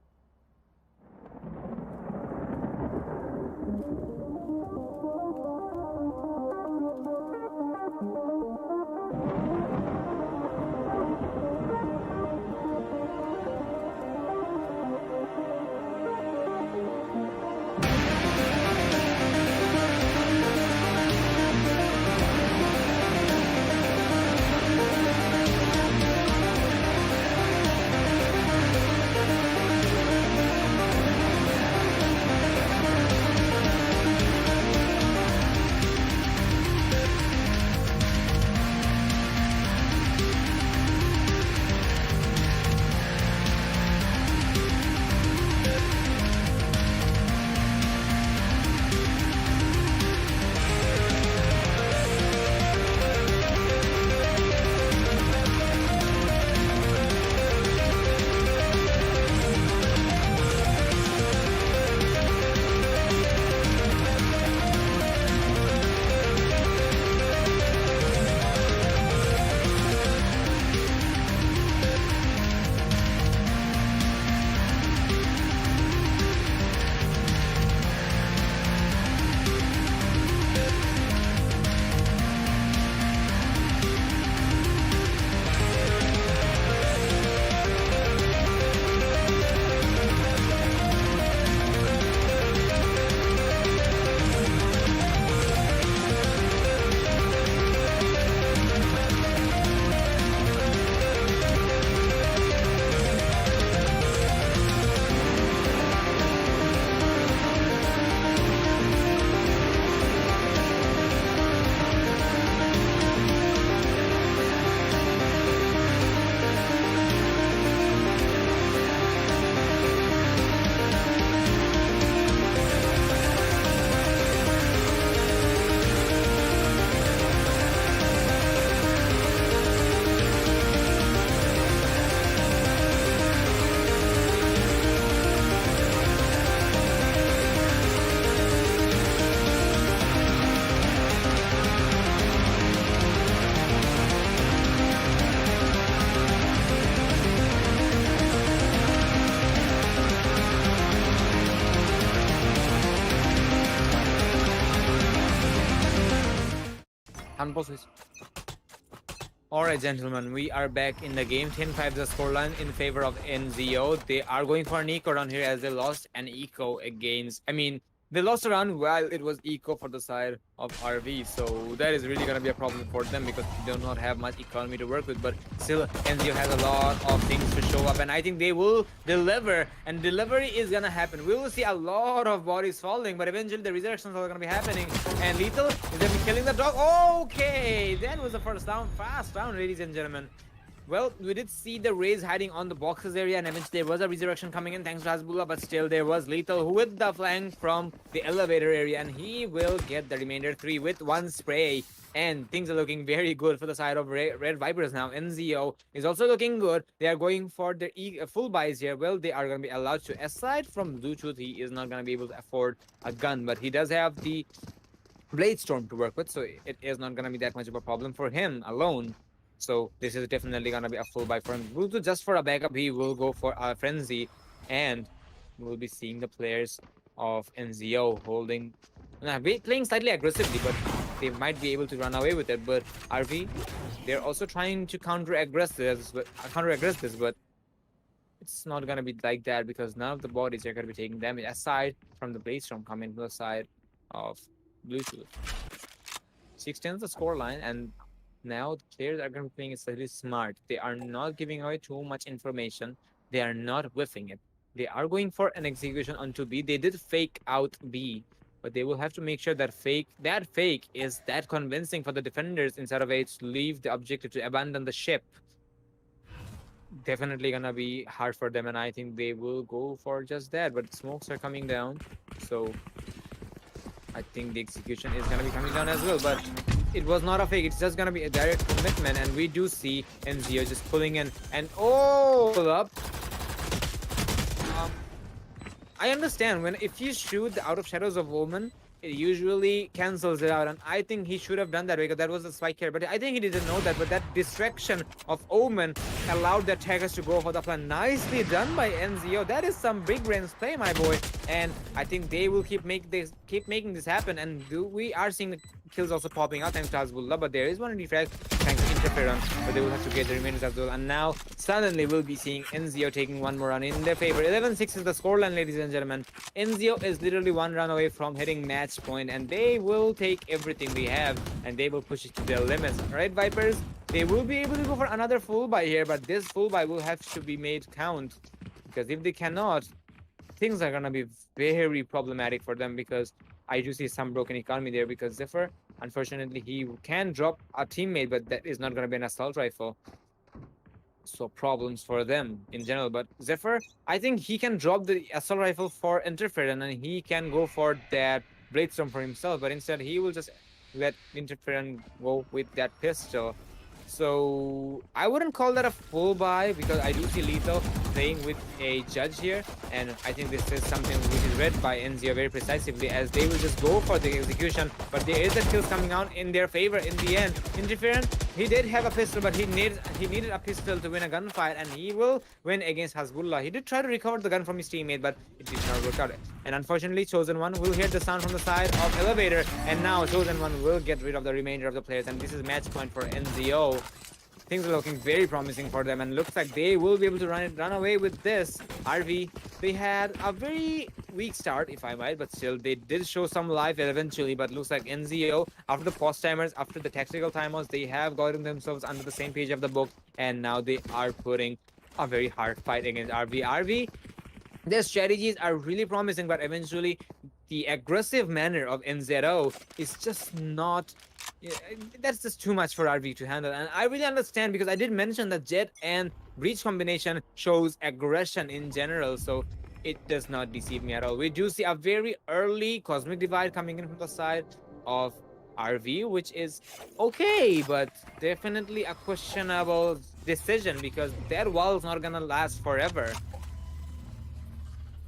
please. Alright, gentlemen, we are back in the game. 10-5 the scoreline in favor of NZO. They are going for an eco round here as they lost an eco against... they lost a round while it was eco for the side of RV. So that is really going to be a problem for them because they do not have much economy to work with. But still, NZO has a lot of things to show up. And I think they will deliver. And delivery is going to happen. We will see a lot of bodies falling. But eventually, the resurrections are going to be happening. And Lethal is going to be killing the dog. Okay, that was the first down. Fast down, ladies and gentlemen. Well, we did see the Rays hiding on the boxes area, and eventually there was a resurrection coming in thanks to Hasbullah, but still there was Lethal with the flank from the elevator area, and he will get the remainder 3 with 1 spray. And things are looking very good for the side of Red Viperz now. NZO is also looking good. They are going for their full buys here. Well, they are going to be allowed to. Aside from Bluetooth, he is not going to be able to afford a gun, but he does have the Blade Storm to work with, so it is not going to be that much of a problem for him alone. So this is definitely going to be a full buy for him. Bluetooth, just for a backup, he will go for a Frenzy. And we'll be seeing the players of NZO holding... playing slightly aggressively, but they might be able to run away with it. But RV, they're also trying to counter-aggress this, but it's not going to be like that because none of the bodies are going to be taking damage, aside from the Blade Storm coming to the side of Bluetooth. 6-10 is the scoreline, and now the players are going to be playing it slightly smart. They are not giving away too much information. They are not whiffing it. They are going for an execution onto B. They did fake out B, but they will have to make sure that fake is that convincing for the defenders instead of A to leave the objective to abandon the ship. Definitely gonna be hard for them, and I think they will go for just that. But smokes are coming down, so I think the execution is gonna be coming down as well. But it was not a fake, it's just gonna be a direct commitment, and we do see NZO just pulling in and pull up. I understand if you shoot the Out of Shadows of Omen, it usually cancels it out, and I think he should have done that because that was a spike here, but I think he didn't know that. But that distraction of Omen allowed the attackers to go for the plan. Nicely done by NZO. That is some big range play, my boy, and I think they will keep making this happen. And we are seeing the kills also popping out thanks to Hasbullah, but there is one refrag thanks to interference, but they will have to get the remainders as well. And now suddenly we'll be seeing NZO taking one more run in their favor. 11-6 is the scoreline, ladies and gentlemen. NZO is literally one run away from hitting match point, and they will take everything they have and they will push it to their limits. Right, Viperz? They will be able to go for another full buy here, but this full buy will have to be made count, because if they cannot, things are gonna be very problematic for them, because I do see some broken economy there, because Zephyr, unfortunately, he can drop a teammate, but that is not going to be an assault rifle. So problems for them in general. But Zephyr, I think he can drop the assault rifle for Interference, and he can go for that Blade Storm for himself, but instead he will just let Interference go with that pistol. So I wouldn't call that a full buy, because I do see Lethal playing with a judge here, and I think this is something which is read by NZO very precisely, as they will just go for the execution. But there is a kills coming out in their favor in the end. Interference, he did have a pistol, but he needed a pistol to win a gunfight, and he will win against Hasbullah. He did try to recover the gun from his teammate, but it did not work out. And unfortunately, Chosen One will hear the sound from the side of Elevator, and now Chosen One will get rid of the remainder of the players, and this is match point for NZO. Things are looking very promising for them, and looks like they will be able to run away with this. RV, they had a very weak start, if I might, but still they did show some life eventually. But looks like NZO, after the pause timers, after the tactical timeouts, they have gotten themselves under the same page of the book, and now they are putting a very hard fight against RV. Their strategies are really promising, but eventually the aggressive manner of NZO is just not... that's just too much for RV to handle. And I really understand, because I did mention that Jet and Breach combination shows aggression in general, so it does not deceive me at all. We do see a very early Cosmic Divide coming in from the side of RV, which is okay, but definitely a questionable decision, because that wall is not gonna last forever.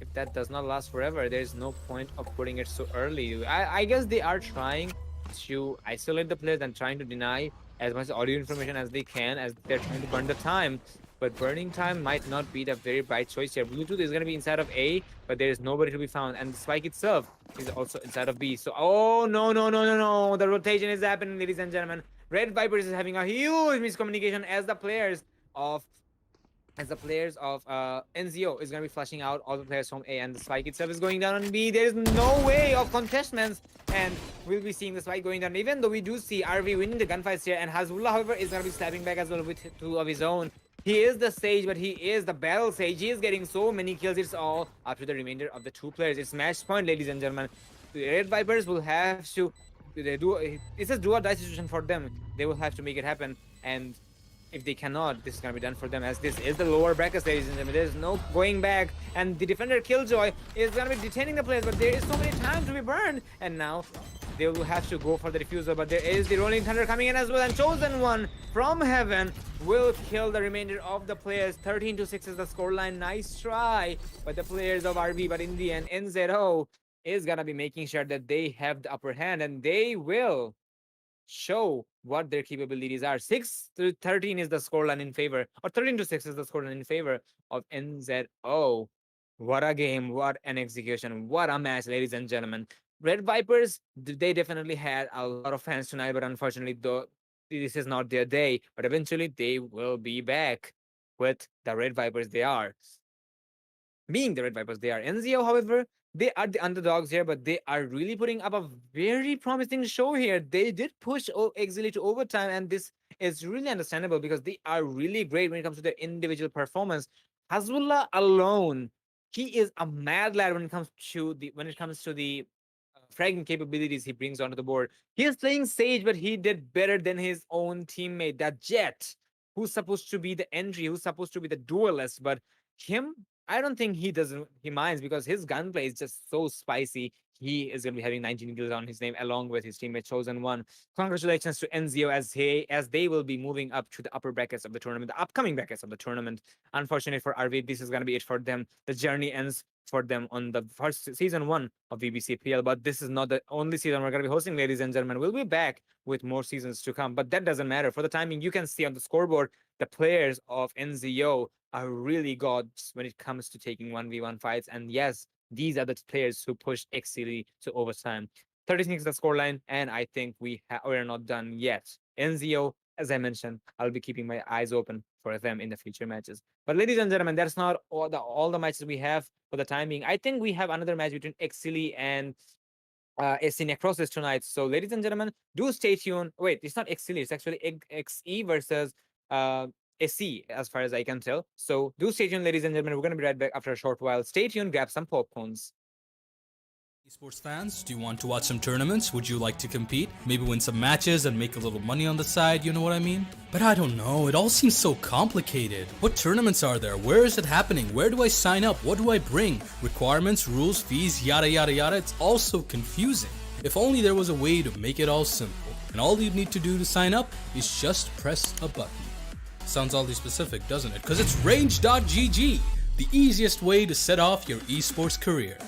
If that does not last forever, there's no point of putting it so early. I guess they are trying to isolate the players and trying to deny as much audio information as they can, as they're trying to burn the time. But burning time might not be the very bright choice here. Bluetooth is going to be inside of A, but there is nobody to be found, and the spike itself is also inside of B. So, oh no, the rotation is happening, ladies and gentlemen. Red Viperz is having a huge miscommunication as the players of NZO is going to be flushing out all the players from A, and the spike itself is going down on B. There is no way of contestments, and we'll be seeing the spike going down, even though we do see RV winning the gunfights here, and Hazullah, however, is going to be slapping back as well with 2 of his own. He is the Sage, but he is the Battle Sage. He is getting so many kills. It's all up to the remainder of the 2 players. It's match point, ladies and gentlemen. The Red Viperz will have to it's a do or die situation for them. They will have to make it happen, and if they cannot, this is going to be done for them, as this is the lower brackets, ladies and gentlemen. There's no going back, and the defender Killjoy is going to be detaining the players, but there is so many time to be burned, and now they will have to go for the diffuser, but there is the Rolling Thunder coming in as well, and Chosen One from Heaven will kill the remainder of the players. 13-6 is the scoreline. Nice try by the players of RB, but in the end, NZO is going to be making sure that they have the upper hand, and they will show what their capabilities are. 6-13 is the scoreline in favor, or 13-6 is the scoreline in favor of NZO. What a game, what an execution, what a match, ladies and gentlemen. Red Viperz, they definitely had a lot of fans tonight, but unfortunately, though, this is not their day. But eventually, they will be back with the Red Viperz they are. Being the Red Viperz they are. NZO, however, they are the underdogs here, but they are really putting up a very promising show here. They did push Exili to overtime, and this is really understandable because they are really great when it comes to their individual performance. Hazullah alone, he is a mad lad when it comes to the fragging capabilities he brings onto the board. He is playing Sage, but he did better than his own teammate, that Jet, who's supposed to be the entry, who's supposed to be the duelist, but him, I don't think he minds, because his gunplay is just so spicy. He is going to be having 19 kills on his name along with his teammate Chosen One. Congratulations to NZO as they will be moving up to the upper brackets of the tournament, the upcoming brackets of the tournament. Unfortunately for RV, this is going to be it for them. The journey ends for them on the first season 1 of VBC PL, but this is not the only season we're going to be hosting, ladies and gentlemen. We'll be back with more seasons to come, but that doesn't matter. For the timing, you can see on the scoreboard, the players of NZO are really gods when it comes to taking 1v1 fights. And yes, these are the players who push Exili to overtime. 36 is the scoreline, and I think we're not done yet. NZO, as I mentioned, I'll be keeping my eyes open for them in the future matches. But ladies and gentlemen, that's not all the matches we have for the time being. I think we have another match between Exili and SC Necrosis tonight. So ladies and gentlemen, do stay tuned. Wait, it's not Exili, it's actually XE versus SC, as far as I can tell. So do stay tuned, ladies and gentlemen. We're going to be right back after a short while. Stay tuned, grab some popcorns. Esports fans, do you want to watch some tournaments? Would you like to compete? Maybe win some matches and make a little money on the side, you know what I mean? But I don't know, it all seems so complicated. What tournaments are there? Where is it happening? Where do I sign up? What do I bring? Requirements, rules, fees, yada yada yada. It's all so confusing. If only there was a way to make it all simple. And all you need to do to sign up is just press a button. Sounds oddly specific, doesn't it? Because it's range.gg, the easiest way to set off your esports career.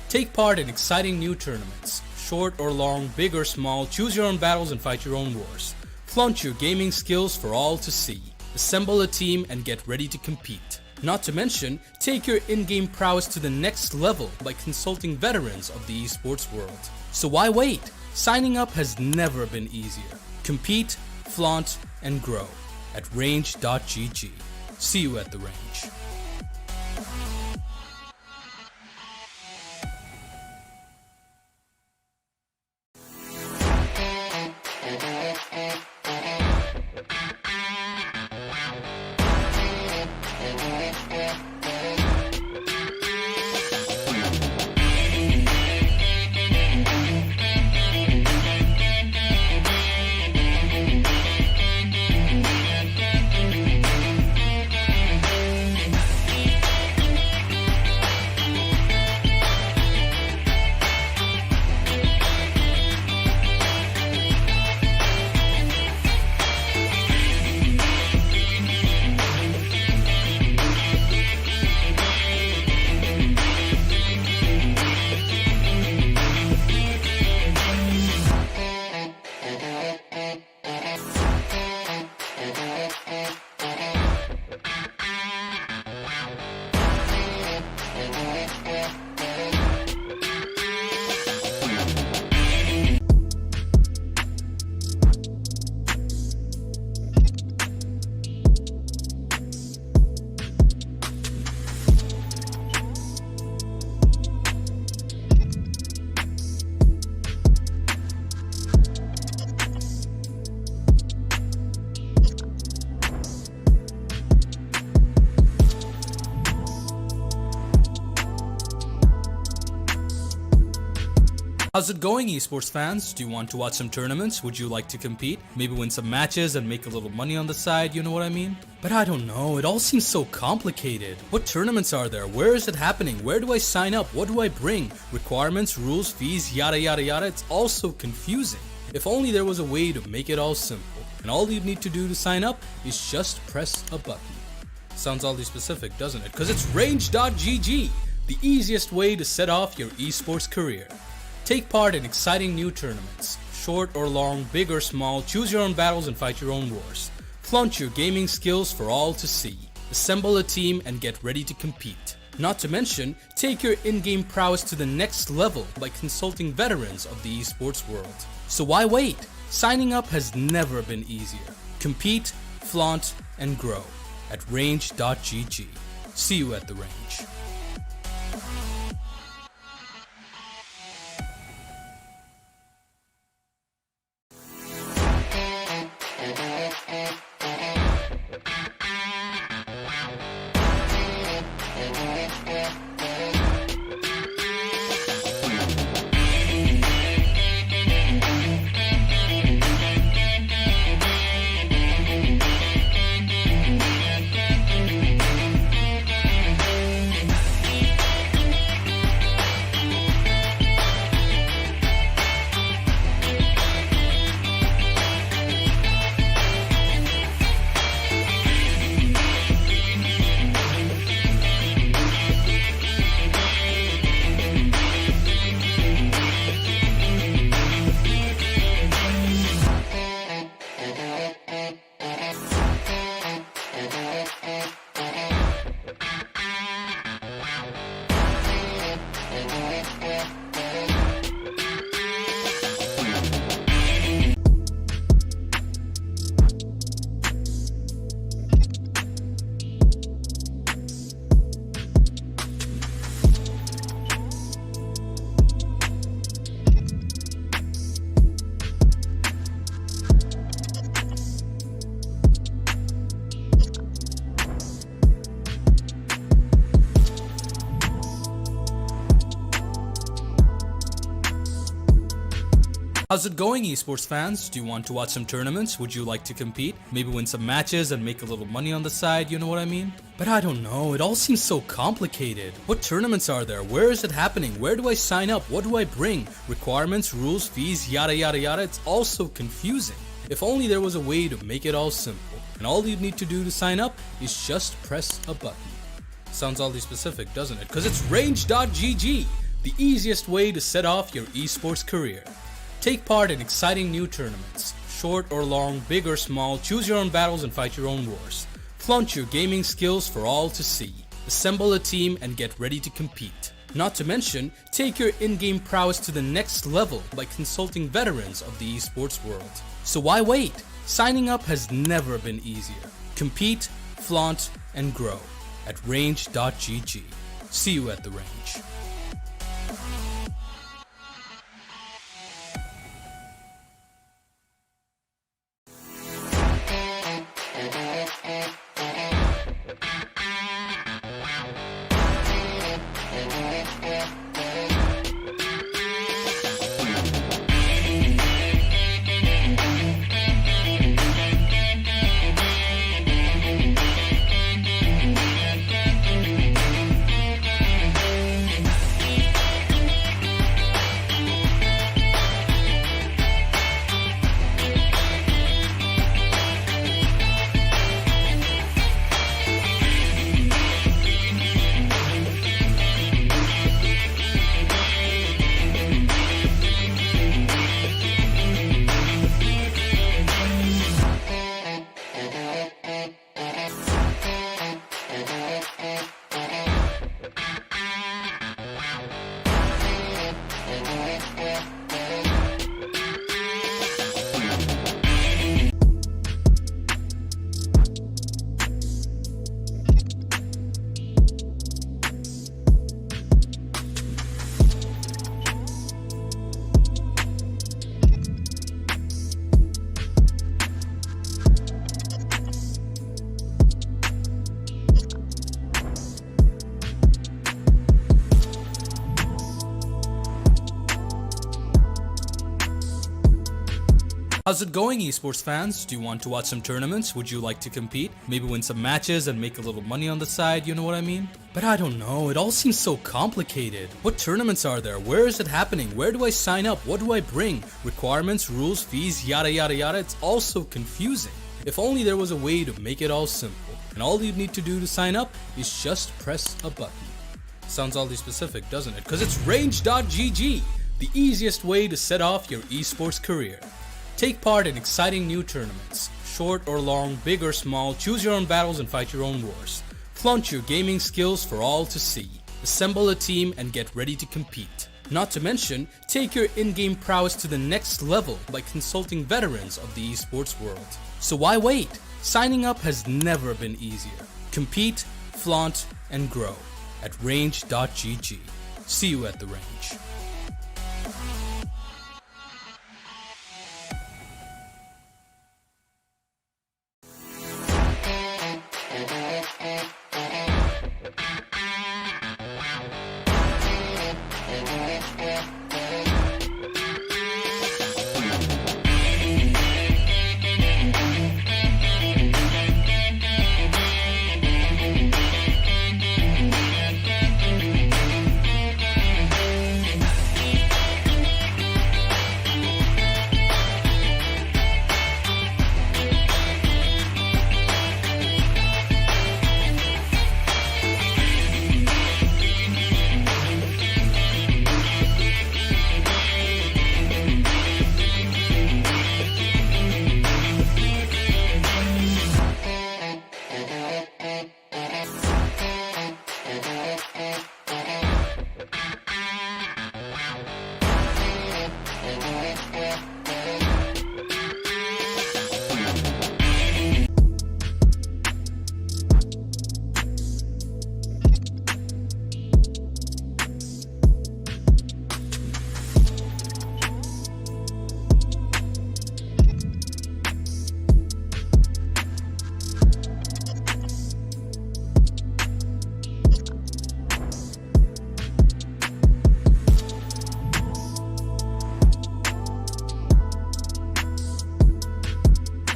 Take part in exciting new tournaments. Short or long, big or small, choose your own battles and fight your own wars. Flaunt your gaming skills for all to see. Assemble a team and get ready to compete. Not to mention, take your in-game prowess to the next level by consulting veterans of the esports world. So why wait? Signing up has never been easier. Compete, flaunt, and grow at range.gg. See you at the range. How's it going, esports fans? Do you want to watch some tournaments? Would you like to compete? Maybe win some matches and make a little money on the side, you know what I mean? But I don't know, it all seems so complicated. What tournaments are there? Where is it happening? Where do I sign up? What do I bring? Requirements, rules, fees, yada yada yada. It's all so confusing. If only there was a way to make it all simple. And all you need to do to sign up is just press a button. Sounds oddly specific, doesn't it? Because it's range.gg, the easiest way to set off your esports career. Take part in exciting new tournaments. Short or long, big or small, choose your own battles and fight your own wars. Flaunt your gaming skills for all to see. Assemble a team and get ready to compete. Not to mention, take your in-game prowess to the next level by consulting veterans of the esports world. So why wait? Signing up has never been easier. Compete, flaunt, and grow at range.gg. See you at the range. How's it going, esports fans? Do you want to watch some tournaments? Would you like to compete? Maybe win some matches and make a little money on the side, you know what I mean? But I don't know, it all seems so complicated. What tournaments are there? Where is it happening? Where do I sign up? What do I bring? Requirements, rules, fees, yada yada yada. It's all so confusing. If only there was a way to make it all simple. And all you need to do to sign up is just press a button. Sounds oddly specific, doesn't it? Because it's range.gg, the easiest way to set off your esports career. Take part in exciting new tournaments. Short or long, big or small, choose your own battles and fight your own wars. Flaunt your gaming skills for all to see. Assemble a team and get ready to compete. Not to mention, take your in-game prowess to the next level by consulting veterans of the esports world. So why wait? Signing up has never been easier. Compete, flaunt, and grow at range.gg. See you at the range. How's it going, eSports fans? Do you want to watch some tournaments? Would you like to compete? Maybe win some matches and make a little money on the side, you know what I mean? But I don't know, it all seems so complicated. What tournaments are there? Where is it happening? Where do I sign up? What do I bring? Requirements, rules, fees, yada yada yada, it's all so confusing. If only there was a way to make it all simple. And all you need to do to sign up is just press a button. Sounds oddly specific, doesn't it? Because it's range.gg, the easiest way to set off your esports career. Take part in exciting new tournaments. Short or long, big or small, choose your own battles and fight your own wars. Flaunt your gaming skills for all to see. Assemble a team and get ready to compete. Not to mention, take your in-game prowess to the next level by consulting veterans of the esports world. So why wait? Signing up has never been easier. Compete, flaunt, and grow at range.gg. See you at the range.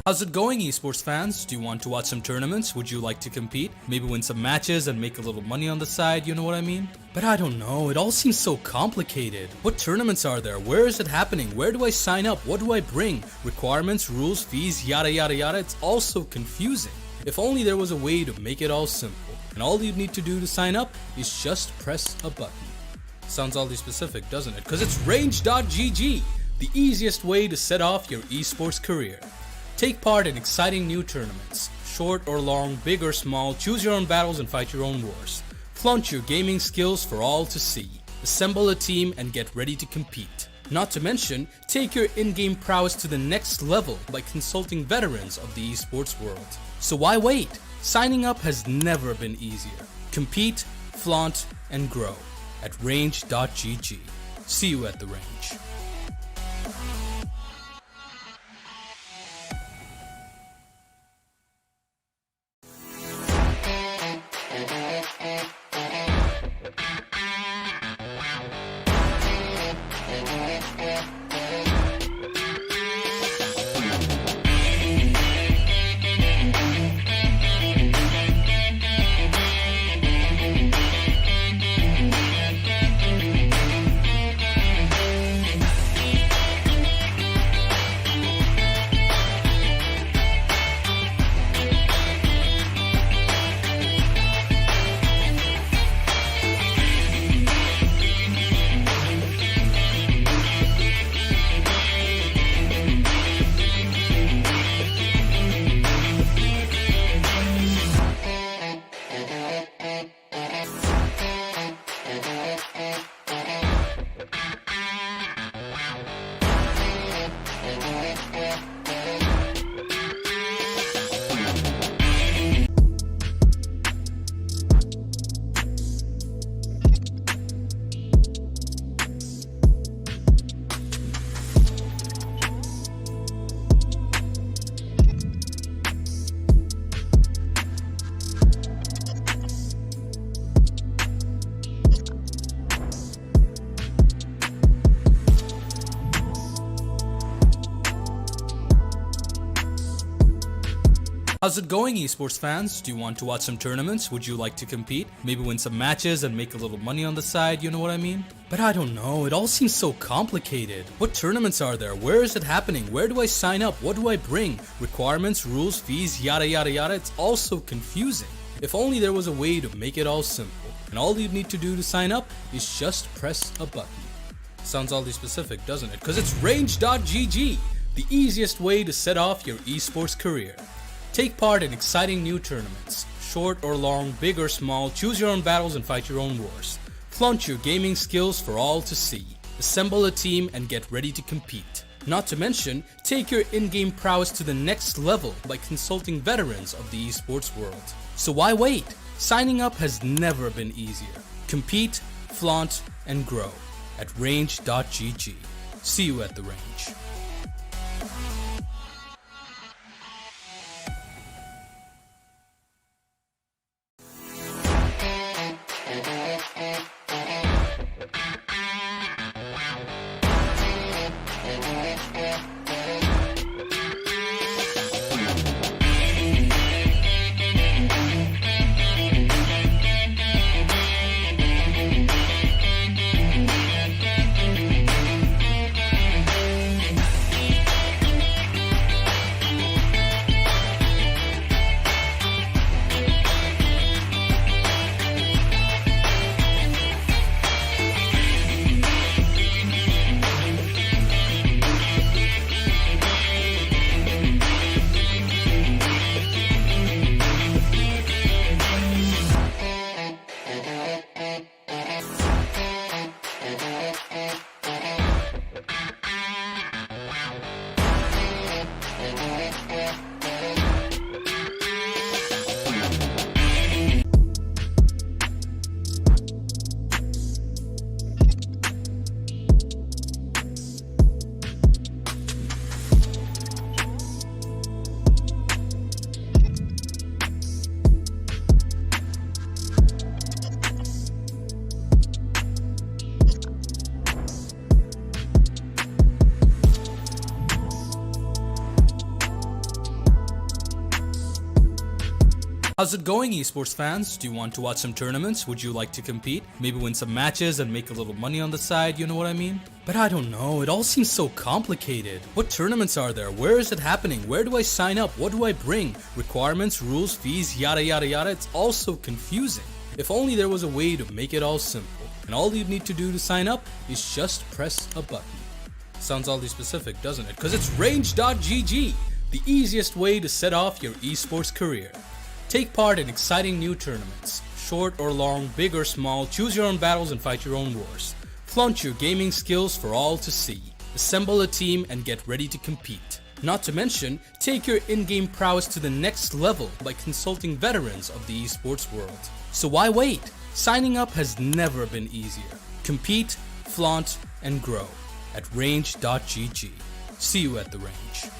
How's it going, esports fans? Do you want to watch some tournaments? Would you like to compete? Maybe win some matches and make a little money on the side, you know what I mean? But I don't know, it all seems so complicated. What tournaments are there? Where is it happening? Where do I sign up? What do I bring? Requirements, rules, fees, yada yada yada, it's all so confusing. If only there was a way to make it all simple. And all you need to do to sign up is just press a button. Sounds oddly specific, doesn't it? Because it's range.gg, the easiest way to set off your esports career. Take part in exciting new tournaments. Short or long, big or small, choose your own battles and fight your own wars. Flaunt your gaming skills for all to see. Assemble a team and get ready to compete. Not to mention, take your in-game prowess to the next level by consulting veterans of the esports world. So why wait? Signing up has never been easier. Compete, flaunt, and grow at range.gg. See you at the range. How's it going, eSports fans? Do you want to watch some tournaments? Would you like to compete? Maybe win some matches and make a little money on the side, you know what I mean? But I don't know, it all seems so complicated. What tournaments are there? Where is it happening? Where do I sign up? What do I bring? Requirements, rules, fees, yada yada yada. It's all so confusing. If only there was a way to make it all simple. And all you need to do to sign up is just press a button. Sounds oddly specific, doesn't it? Because it's range.gg, the easiest way to set off your esports career. Take part in exciting new tournaments. Short or long, big or small, choose your own battles and fight your own wars. Flaunt your gaming skills for all to see. Assemble a team and get ready to compete. Not to mention, take your in-game prowess to the next level by consulting veterans of the esports world. So why wait? Signing up has never been easier. Compete, flaunt, and grow at range.gg. See you at the range. How's it going, esports fans? Do you want to watch some tournaments? Would you like to compete? Maybe win some matches and make a little money on the side, you know what I mean? But I don't know, it all seems so complicated. What tournaments are there? Where is it happening? Where do I sign up? What do I bring? Requirements, rules, fees, yada yada yada. It's all so confusing. If only there was a way to make it all simple. And all you need to do to sign up is just press a button. Sounds oddly specific, doesn't it? Because it's range.gg, the easiest way to set off your esports career. Take part in exciting new tournaments. Short or long, big or small, choose your own battles and fight your own wars. Flaunt your gaming skills for all to see. Assemble a team and get ready to compete. Not to mention, take your in-game prowess to the next level by consulting veterans of the esports world. So why wait? Signing up has never been easier. Compete, flaunt, and grow at range.gg. See you at the range.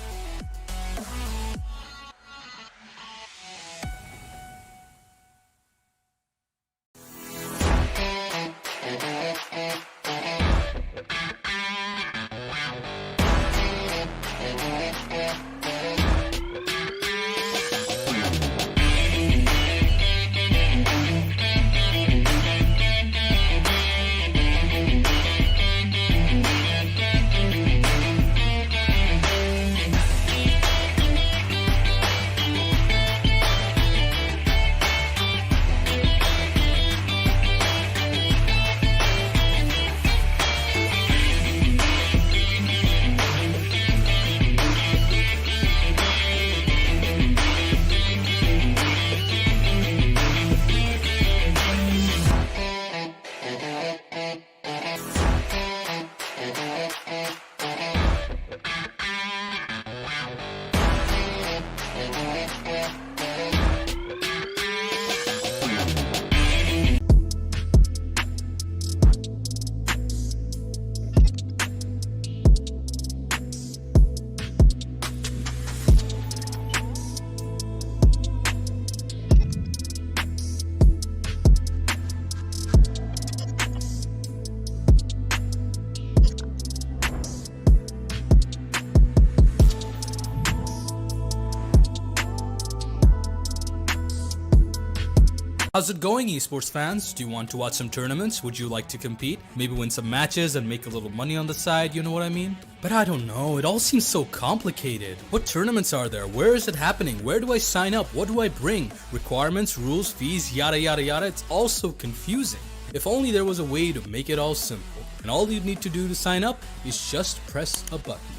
How's it going, esports fans? Do you want to watch some tournaments? Would you like to compete? Maybe win some matches and make a little money on the side, you know what I mean? But I don't know, it all seems so complicated. What tournaments are there? Where is it happening? Where do I sign up? What do I bring? Requirements, rules, fees, yada yada yada. It's all so confusing. If only there was a way to make it all simple. And all you'd need to do to sign up is just press a button.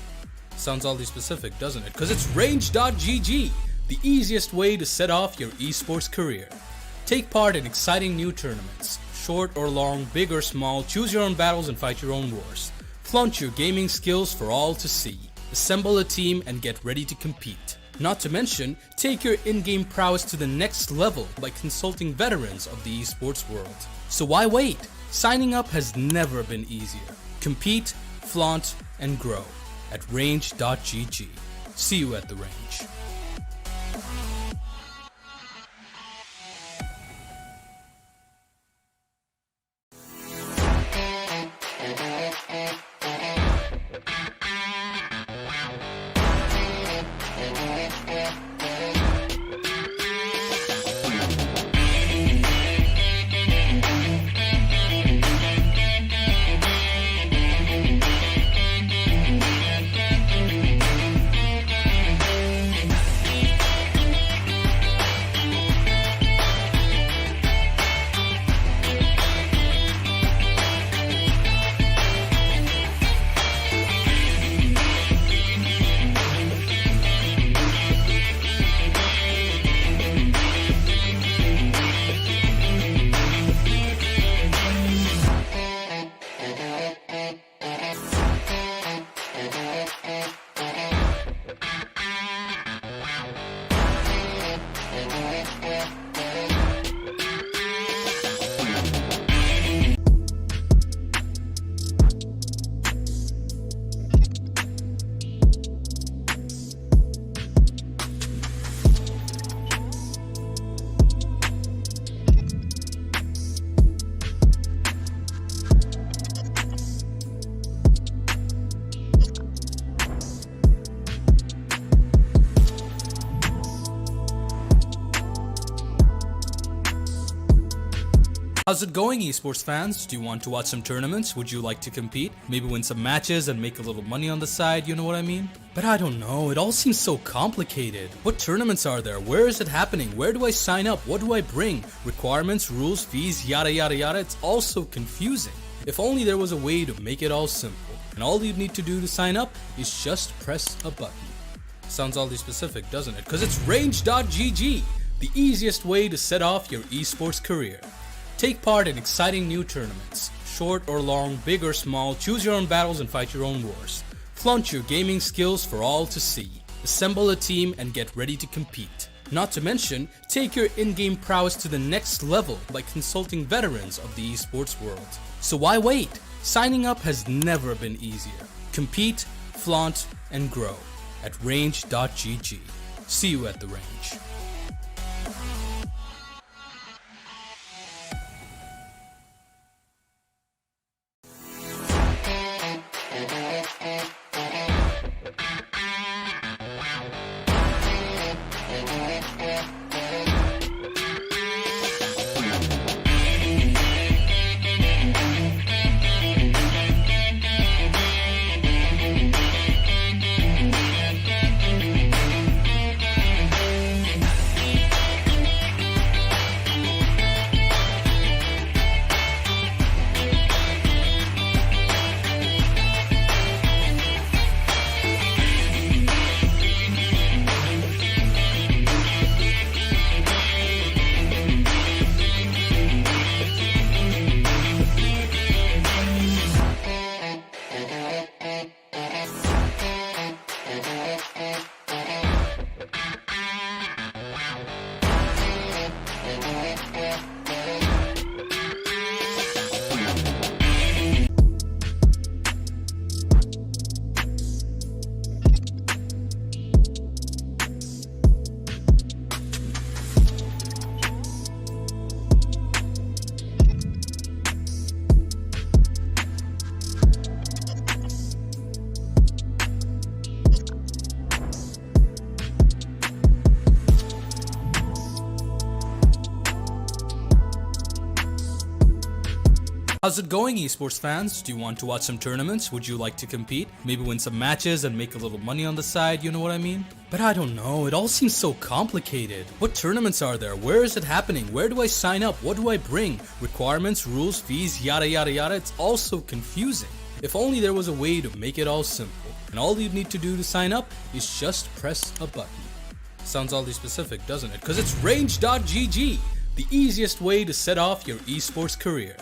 Sounds oddly specific, doesn't it? Because it's range.gg, the easiest way to set off your esports career. Take part in exciting new tournaments. Short or long, big or small, choose your own battles and fight your own wars. Flaunt your gaming skills for all to see. Assemble a team and get ready to compete. Not to mention, take your in-game prowess to the next level by consulting veterans of the esports world. So why wait? Signing up has never been easier. Compete, flaunt, and grow at range.gg. See you at the range. How's it going, esports fans? Do you want to watch some tournaments? Would you like to compete? Maybe win some matches and make a little money on the side, you know what I mean? But I don't know, it all seems so complicated. What tournaments are there? Where is it happening? Where do I sign up? What do I bring? Requirements, rules, fees, yada yada yada. It's all so confusing. If only there was a way to make it all simple. And all you'd need to do to sign up is just press a button. Sounds oddly specific, doesn't it? Because it's range.gg, the easiest way to set off your esports career. Take part in exciting new tournaments. Short or long, big or small, choose your own battles and fight your own wars. Flaunt your gaming skills for all to see. Assemble a team and get ready to compete. Not to mention, take your in-game prowess to the next level by consulting veterans of the esports world. So why wait? Signing up has never been easier. Compete, flaunt, and grow at range.gg. See you at the range. How's it going, eSports fans? Do you want to watch some tournaments? Would you like to compete? Maybe win some matches and make a little money on the side, you know what I mean? But I don't know, it all seems so complicated. What tournaments are there? Where is it happening? Where do I sign up? What do I bring? Requirements, rules, fees, yada yada yada. It's all so confusing. If only there was a way to make it all simple. And all you need to do to sign up is just press a button. Sounds oddly specific, doesn't it? Because it's range.gg, the easiest way to set off your esports career.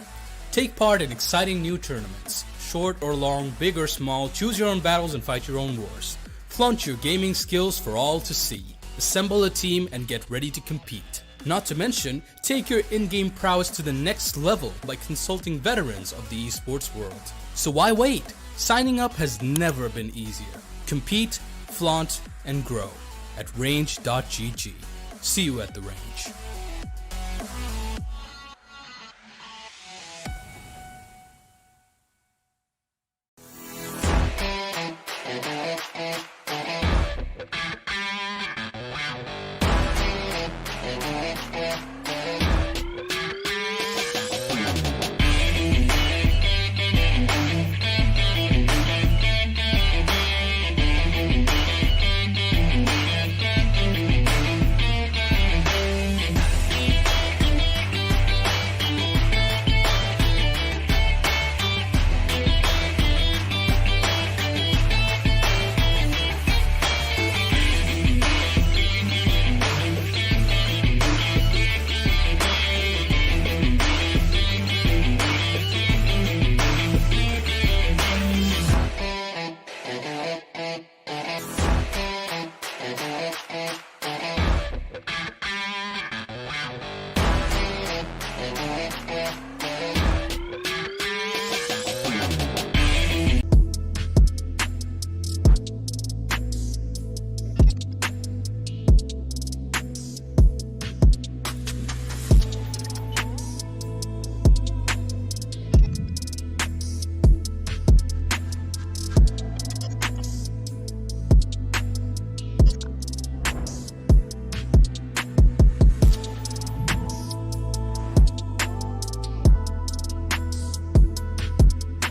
Take part in exciting new tournaments. Short or long, big or small, choose your own battles and fight your own wars. Flaunt your gaming skills for all to see. Assemble a team and get ready to compete. Not to mention, take your in-game prowess to the next level by consulting veterans of the esports world. So why wait? Signing up has never been easier. Compete, flaunt, and grow at range.gg. See you at the range.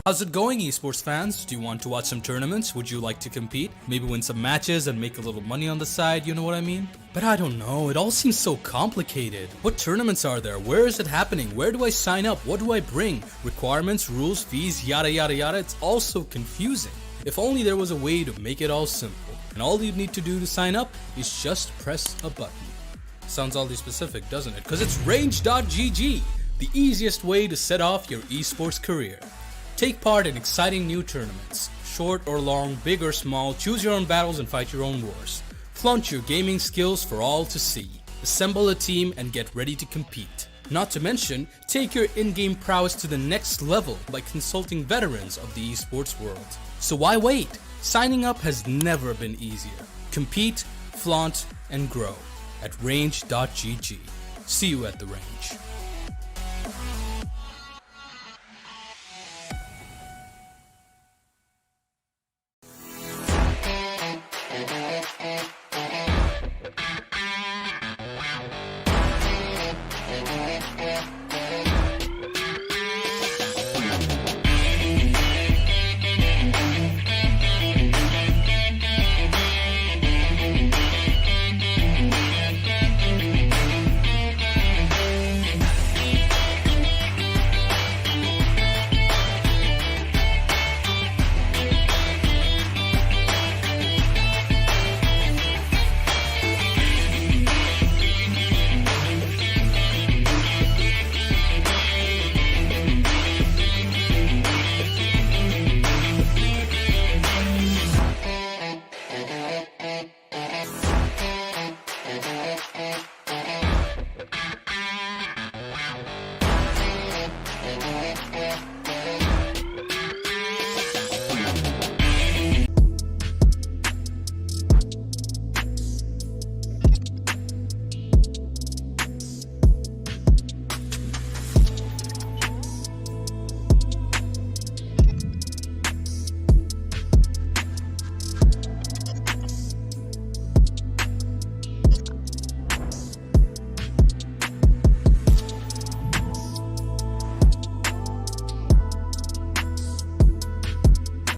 How's it going, esports fans? Do you want to watch some tournaments? Would you like to compete? Maybe win some matches and make a little money on the side, you know what I mean? But I don't know, it all seems so complicated. What tournaments are there? Where is it happening? Where do I sign up? What do I bring? Requirements, rules, fees, yada yada yada. It's all so confusing. If only there was a way to make it all simple. And all you need to do to sign up is just press a button. Sounds oddly specific, doesn't it? Because it's range.gg, the easiest way to set off your esports career. Take part in exciting new tournaments. Short or long, big or small, choose your own battles and fight your own wars. Flaunt your gaming skills for all to see. Assemble a team and get ready to compete. Not to mention, take your in-game prowess to the next level by consulting veterans of the esports world. So why wait? Signing up has never been easier. Compete, flaunt, and grow at range.gg. See you at the range.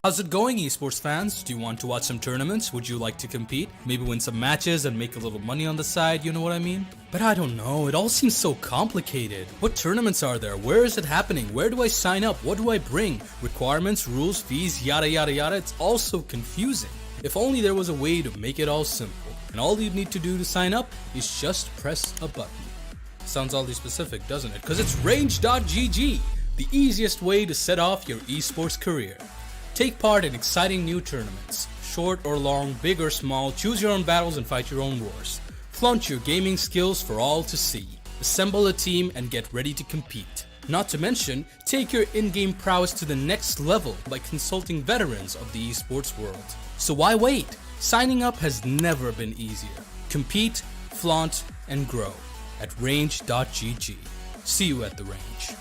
How's it going, eSports fans? Do you want to watch some tournaments? Would you like to compete? Maybe win some matches and make a little money on the side, you know what I mean? But I don't know, it all seems so complicated. What tournaments are there? Where is it happening? Where do I sign up? What do I bring? Requirements, rules, fees, yada yada yada. It's all so confusing. If only there was a way to make it all simple. And all you need to do to sign up is just press a button. Sounds oddly specific, doesn't it? Because it's range.gg, the easiest way to set off your esports career. Take part in exciting new tournaments. Short or long, big or small, choose your own battles and fight your own wars. Flaunt your gaming skills for all to see. Assemble a team and get ready to compete. Not to mention, take your in-game prowess to the next level by consulting veterans of the esports world. So why wait? Signing up has never been easier. Compete, flaunt, and grow at range.gg. See you at the range.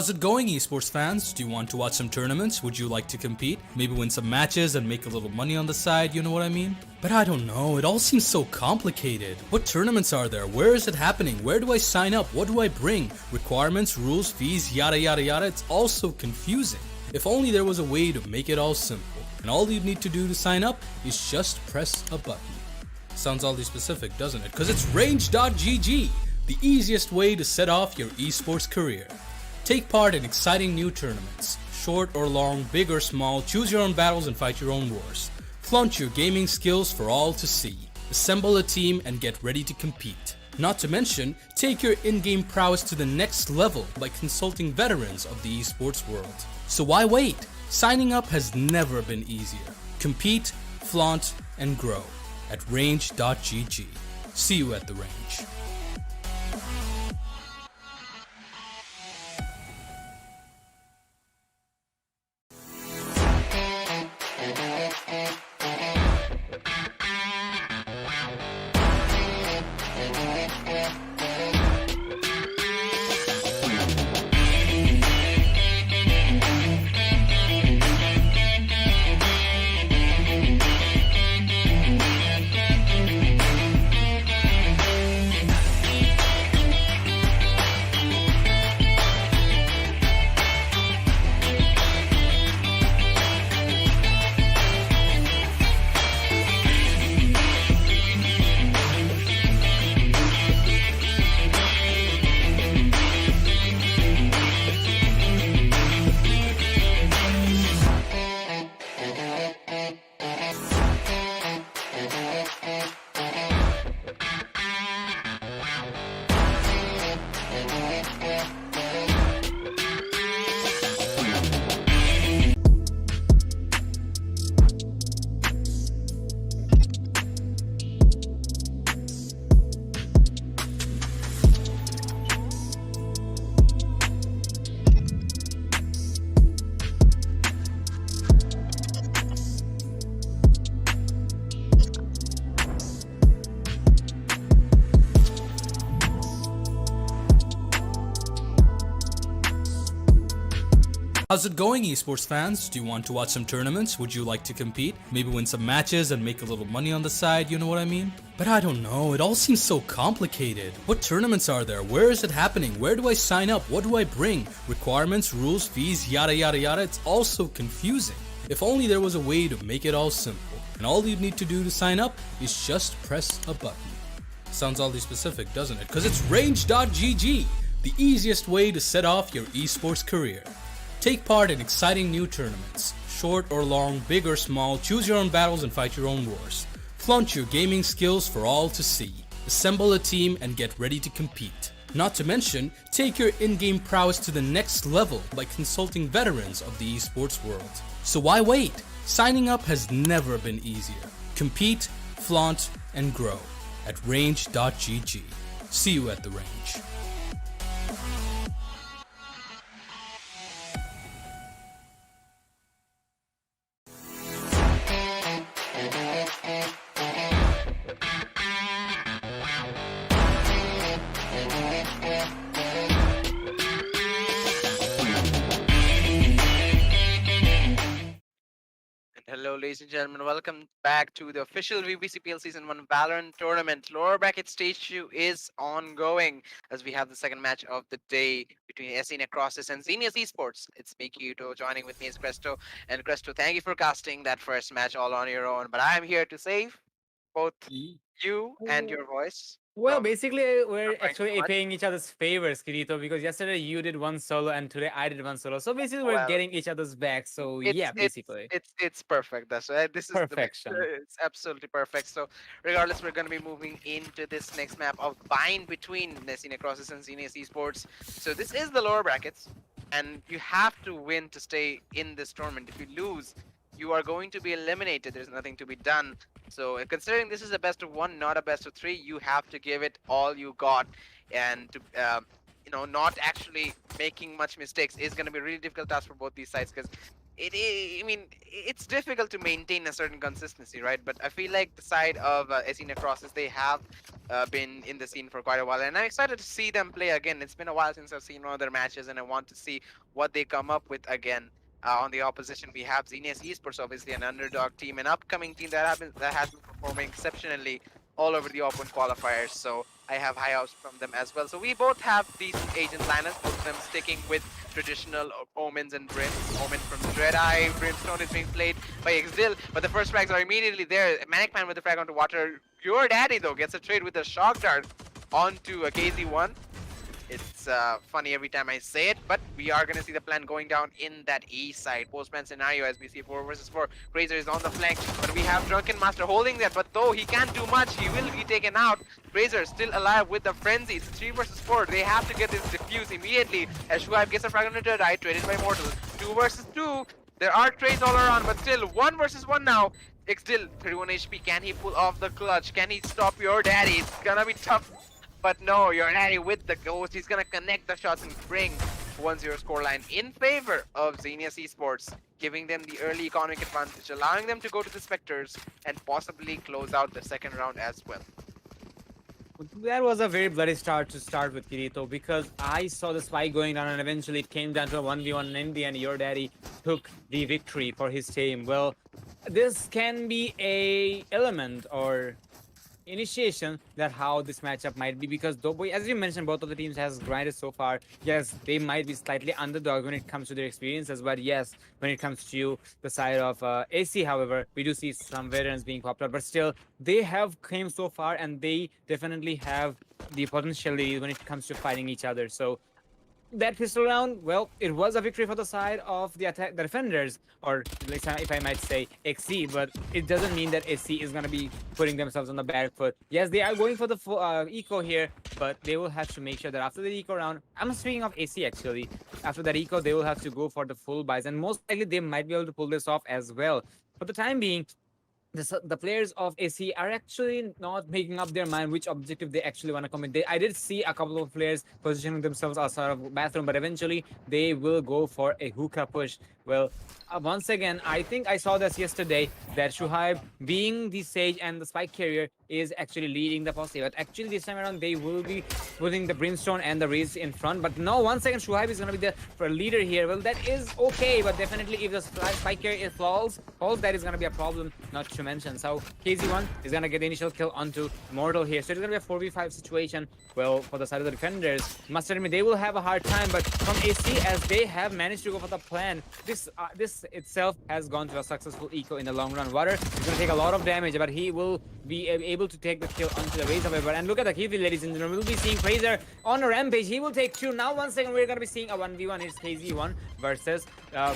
How's it going, esports fans? Do you want to watch some tournaments? Would you like to compete? Maybe win some matches and make a little money on the side, you know what I mean? But I don't know, it all seems so complicated. What tournaments are there? Where is it happening? Where do I sign up? What do I bring? Requirements, rules, fees, yada yada yada. It's all so confusing. If only there was a way to make it all simple. And all you need to do to sign up is just press a button. Sounds oddly specific, doesn't it? Because it's range.gg, the easiest way to set off your esports career. Take part in exciting new tournaments. Short or long, big or small, choose your own battles and fight your own wars. Flaunt your gaming skills for all to see. Assemble a team and get ready to compete. Not to mention, take your in-game prowess to the next level by consulting veterans of the esports world. So why wait? Signing up has never been easier. Compete, flaunt, and grow at range.gg. See you at the range. How's it going, esports fans? Do you want to watch some tournaments? Would you like to compete? Maybe win some matches and make a little money on the side, you know what I mean? But I don't know, it all seems so complicated. What tournaments are there? Where is it happening? Where do I sign up? What do I bring? Requirements, rules, fees, yada yada yada, it's all so confusing. If only there was a way to make it all simple. And all you need to do to sign up is just press a button. Sounds oddly specific, doesn't it? Because it's range.gg, the easiest way to set off your esports career. Take part in exciting new tournaments. Short or long, big or small, choose your own battles and fight your own wars. Flaunt your gaming skills for all to see. Assemble a team and get ready to compete. Not to mention, take your in-game prowess to the next level by consulting veterans of the esports world. So why wait? Signing up has never been easier. Compete, flaunt, and grow at range.gg. See you at the range. Hello, ladies and gentlemen. Welcome back to the official VBCPL Season 1 Valorant Tournament. Lower bracket stage 2 is ongoing as we have the second match of the day between SE Necrosis and Xenias eSports. It's me, Kyoto, joining with me is Cresto. And Cresto, thank you for casting that first match all on your own. But I'm here to save both you and your voice. Well, from basically, we're trying too actually much. paying each other's favors, Kirito, because yesterday you did one solo and today I did one solo. So basically, we're Well, getting each other's back. So it's yeah, it's basically, it's perfect. That's this is the perfection. it's absolutely perfect. So regardless, we're going to be moving into this next map of bind between Necrosis and Xenias esports. So this is the lower brackets, and you have to win to stay in this tournament. If you lose, you are going to be eliminated. There's nothing to be done. So considering this is a best of one, not a best of three, you have to give it all you got, and to not actually making much mistakes is going to be a really difficult task for both these sides, because I mean, it's difficult to maintain a certain consistency, right? But I feel like the side of SE Necrosis, they have been in the scene for quite a while, and I'm excited to see them play again. It's been a while since I've seen one of their matches, and I want to see what they come up with again. On the opposition, we have Xenias eSports, obviously an underdog team, an upcoming team that has been performing exceptionally all over the Open qualifiers. So I have high hopes from them as well. So we both have decent agent lineups, both of them sticking with traditional omens and brims. Omen from Dreadeye, Brimstone is being played by Exdil, but the first frags are immediately there. Manic Man with the frag onto water. Your daddy though gets a trade with a shock dart onto a KZ1. It's funny every time I say it, but we are going to see the plan going down in that E side. Postman scenario as we see 4 versus 4. Razor is on the flank, but we have Drunken Master holding that, but though he can't do much, he will be taken out. Razor still alive with the frenzy. It's 3 versus 4. They have to get this defuse immediately as Shuaib gets a fragment to die, traded by Mortal. 2 versus 2. There are trades all around, but still 1 versus 1 now. Still 31 HP. Can he pull off the clutch? Can he stop your daddy? It's gonna be tough. But no, you're daddy with the ghost. He's gonna connect the shots and bring 1-0 scoreline in favor of Xenias eSports, giving them the early economic advantage, allowing them to go to the Spectres and possibly close out the second round as well. That was a very bloody start to start with, Kirito, because I saw the spike going down and eventually it came down to a 1v1 in the end. Your daddy took the victory for his team. Well, this can be a element or initiation that how this matchup might be, because as you mentioned, both of the teams has grinded so far. Yes, they might be slightly underdog when it comes to their experiences, but yes, when it comes to the side of AC, however, we do see some veterans being popular, but still they have came so far and they definitely have the potentiality when it comes to fighting each other. So that pistol round, well, it was a victory for the side of the defenders, or if I might say XC, but it doesn't mean that SC is going to be putting themselves on the back foot. Yes, they are going for the full eco here, but they will have to make sure that after the eco round, I'm speaking of AC actually, after that eco, they will have to go for the full buys, and most likely they might be able to pull this off as well. For the time being, the players of AC are actually not making up their mind which objective they actually want to commit. I did see a couple of players positioning themselves outside of bathroom, but eventually they will go for a hookah push. Well, once again, I think I saw this yesterday, that Shuhaib, being the Sage and the Spike Carrier, is actually leading the posse. But actually this time around they will be putting the Brimstone and the Raze in front. But no, 1 second, Shuhaib is going to be the leader here. Well, that is okay, but definitely if the spike here is falls, that is going to be a problem, not to mention. So KZ1 is going to get the initial kill onto Mortal here. So it's going to be a 4v5 situation. Well, for the side of the defenders, must admit they will have a hard time, but from AC, as they have managed to go for the plan, this itself has gone to a successful eco in the long run. Water is going to take a lot of damage, but he will be able to take the kill onto the Raze, however. And look at the kill, ladies and gentlemen. We'll be seeing Fraser on a rampage. He will take 2. Now, 1 second, we're going to be seeing a 1v1. It's KZ1 versus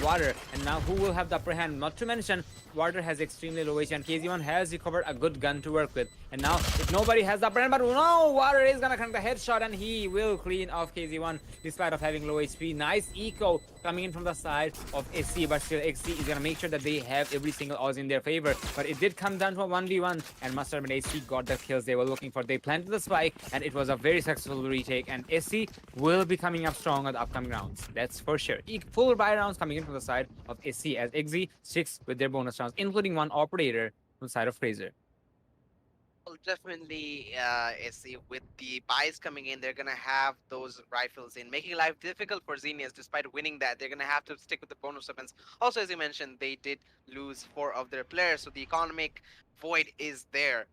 Water. And now who will have the upper hand? Not to mention, Water has extremely low HP, and KZ1 has recovered a good gun to work with. And now, if nobody has the upper hand, but no, Water is going to connect the headshot, and he will clean off KZ1 despite of having low HP. Nice eco coming in from the side of SC, but still XC is going to make sure that they have every single odds in their favor. But it did come down to a 1v1, and Mustard and SC got the kills they were looking for. They planted the spike, and it was a very successful retake, and SC will be coming up strong at the upcoming rounds. That's for sure. Full buy rounds coming in from the side of SC, as XZ sticks with their bonus rounds, including 1 operator from the side of Fraser. Well, definitely, SC, with the buys coming in, they're going to have those rifles in, making life difficult for Xenias. Despite winning that, they're going to have to stick with the bonus weapons. Also, as you mentioned, they did lose 4 of their players, so the economic void is there.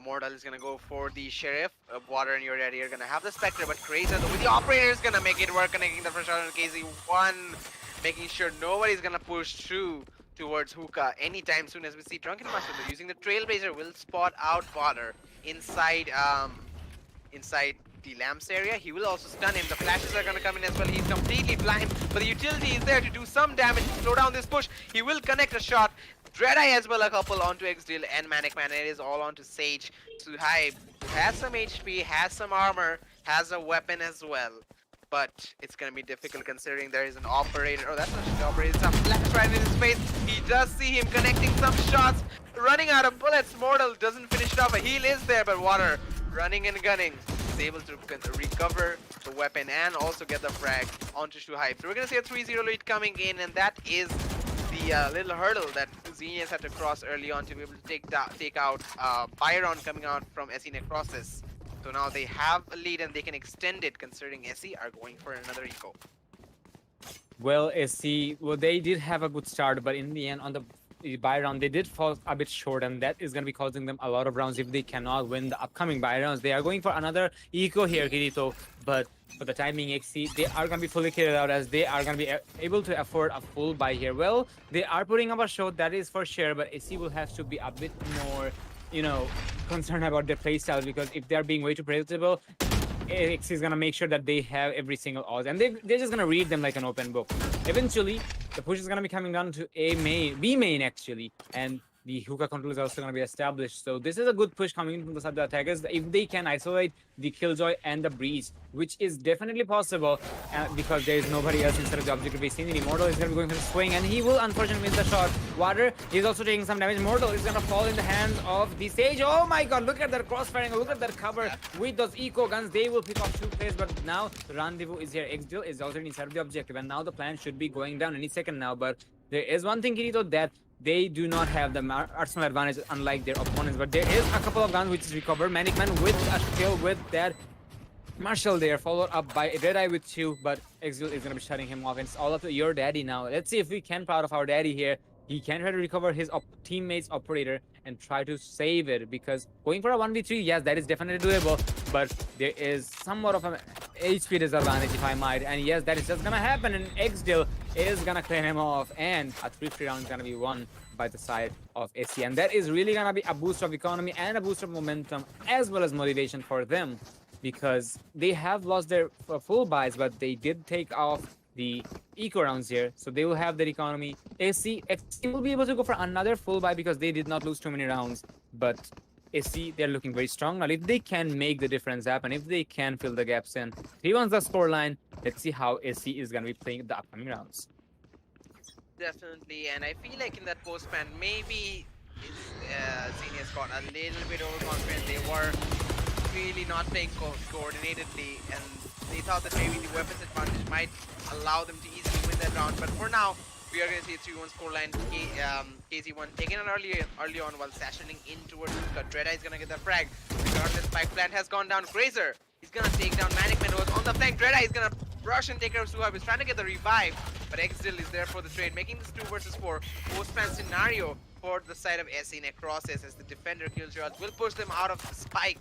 Mortal is going to go for the Sheriff. Water and Your Daddy are going to have the Spectre, but Crazy with the Operator is going to make it work, connecting the first shot on KZ1, making sure nobody's going to push through towards Hookah anytime soon. As we see Drunken Master using the Trailblazer will spot out Water inside inside the lamps area. He will also stun him. The flashes are going to come in as well. He's completely blind, but the utility is there to do some damage to slow down this push. He will connect a shot. Dreadeye as well, a couple onto Xdeal and Manic Man. It is all onto Sage. Suhaib has some HP, has some armor, has a weapon as well. But it's going to be difficult considering there is an operator. Oh, that's not just the operator. It's a flash right in his face. He does see him connecting some shots. Running out of bullets. Mortal doesn't finish it off. A heal is there, but Water running and gunning is able to recover the weapon and also get the frag onto Shuhaib. So we're going to see a 3-0 lead coming in, and that is the little hurdle that Xenias had to cross early on to be able to take out Byron coming out from SE Necrosis. So now they have a lead and they can extend it, considering SE are going for another eco. Well, SC, they did have a good start, but in the end, on the buy round, they did fall a bit short, and that is going to be causing them a lot of rounds if they cannot win the upcoming buy rounds. They are going for another eco here, Kirito, but for the timing, XC, they are going to be fully cleared out, as they are going to be able to afford a full buy here. Well, they are putting up a show, that is for sure, but SC will have to be a bit more, you know, concerned about their playstyle, because if they're being way too predictable, XC is going to make sure that they have every single odds, and they're just going to read them like an open book. Eventually, the push is going to be coming down to B main actually, and the hookah control is also going to be established. So this is a good push coming in from the side of the attackers if they can isolate the Killjoy and the Breeze, which is definitely possible because there is nobody else inside of the objective base. The Immortal is going to be going for the swing, and he will unfortunately miss the shot. Water is also taking some damage. Mortal is going to fall in the hands of the Sage. Oh my god, look at that crossfiring, look at that cover with those eco guns. They will pick off 2 players, but now the rendezvous is here. Xdeal is already inside of the objective, and now the plan should be going down any second now. But there is one thing, Kirito, that they do not have the arsenal advantage unlike their opponents, but there is a couple of guns which is recovered. Manic Man with a kill with that Marshall there, followed up by Dreadeye with 2, but Xdeal is going to be shutting him off, and it's all up to Your Daddy now. Let's see if we can proud of our daddy here. He can try to recover his teammate's operator and try to save it, because going for a 1v3, yes, that is definitely doable, but there is somewhat of an HP disadvantage, if I might, and yes, that is just gonna happen, and Xdeal is gonna clear him off, and a 3-3 round is gonna be won by the side of SC, and that is really gonna be a boost of economy and a boost of momentum as well as motivation for them, because they have lost their full buys, but they did take off the eco rounds here, so they will have their economy. SC will be able to go for another full buy because they did not lose too many rounds, but SC, they're looking very strong now. If they can make the difference happen, if they can fill the gaps in, 3-1's the scoreline. Let's see how SC is going to be playing the upcoming rounds. Definitely, and I feel like in that post-ban, maybe Xenias got a little bit overconfident. They were really not playing coordinatedly, and they thought that maybe the weapons advantage might allow them to easily win that round. But for now, We are going to see a 3-1 scoreline. KZ1 taking it early on while sashing in towards Luka. Dreadeye is going to get the frag. Regardless, spike plant has gone down. Grazer, he's going to take down Manic Man, who was on the flank. Dreadeye is going to rush and take care of Suhaib. He's trying to get the revive, but Xdil is there for the trade, making this 2 versus 4 post-plan scenario for the side of SE Necrosis, as the defender Killjoys will push them out of the spike,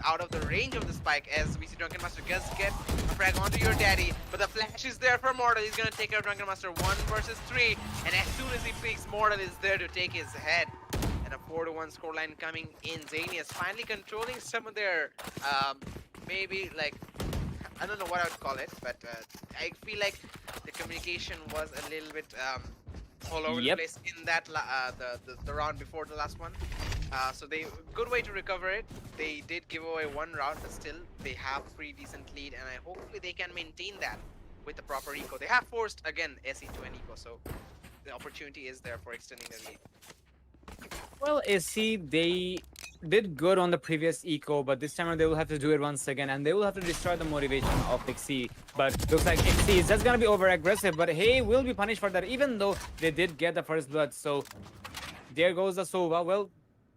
out of the range of the spike, as we see Drunken Master just get a frag onto your daddy, but the flash is there for Mortal. He's gonna take care of Drunken Master 1 versus 3, and as soon as he peeks, Mortal is there to take his head. And a 4-1 scoreline coming in. Xenias finally controlling some of their, maybe like, I don't know what I would call it, but I feel like the communication was a little bit all over the place in that the round before the last one. So good way to recover it. They did give away 1 round, but still they have a pretty decent lead, and hopefully they can maintain that with the proper eco. They have forced again SE to an eco, so the opportunity is there for extending their lead. Well, SC, they did good on the previous eco, but this time around they will have to do it once again, and they will have to destroy the motivation of XC. But looks like XC is just gonna be over aggressive, but he will be punished for that, even though they did get the first blood. So there goes the Sova. Well,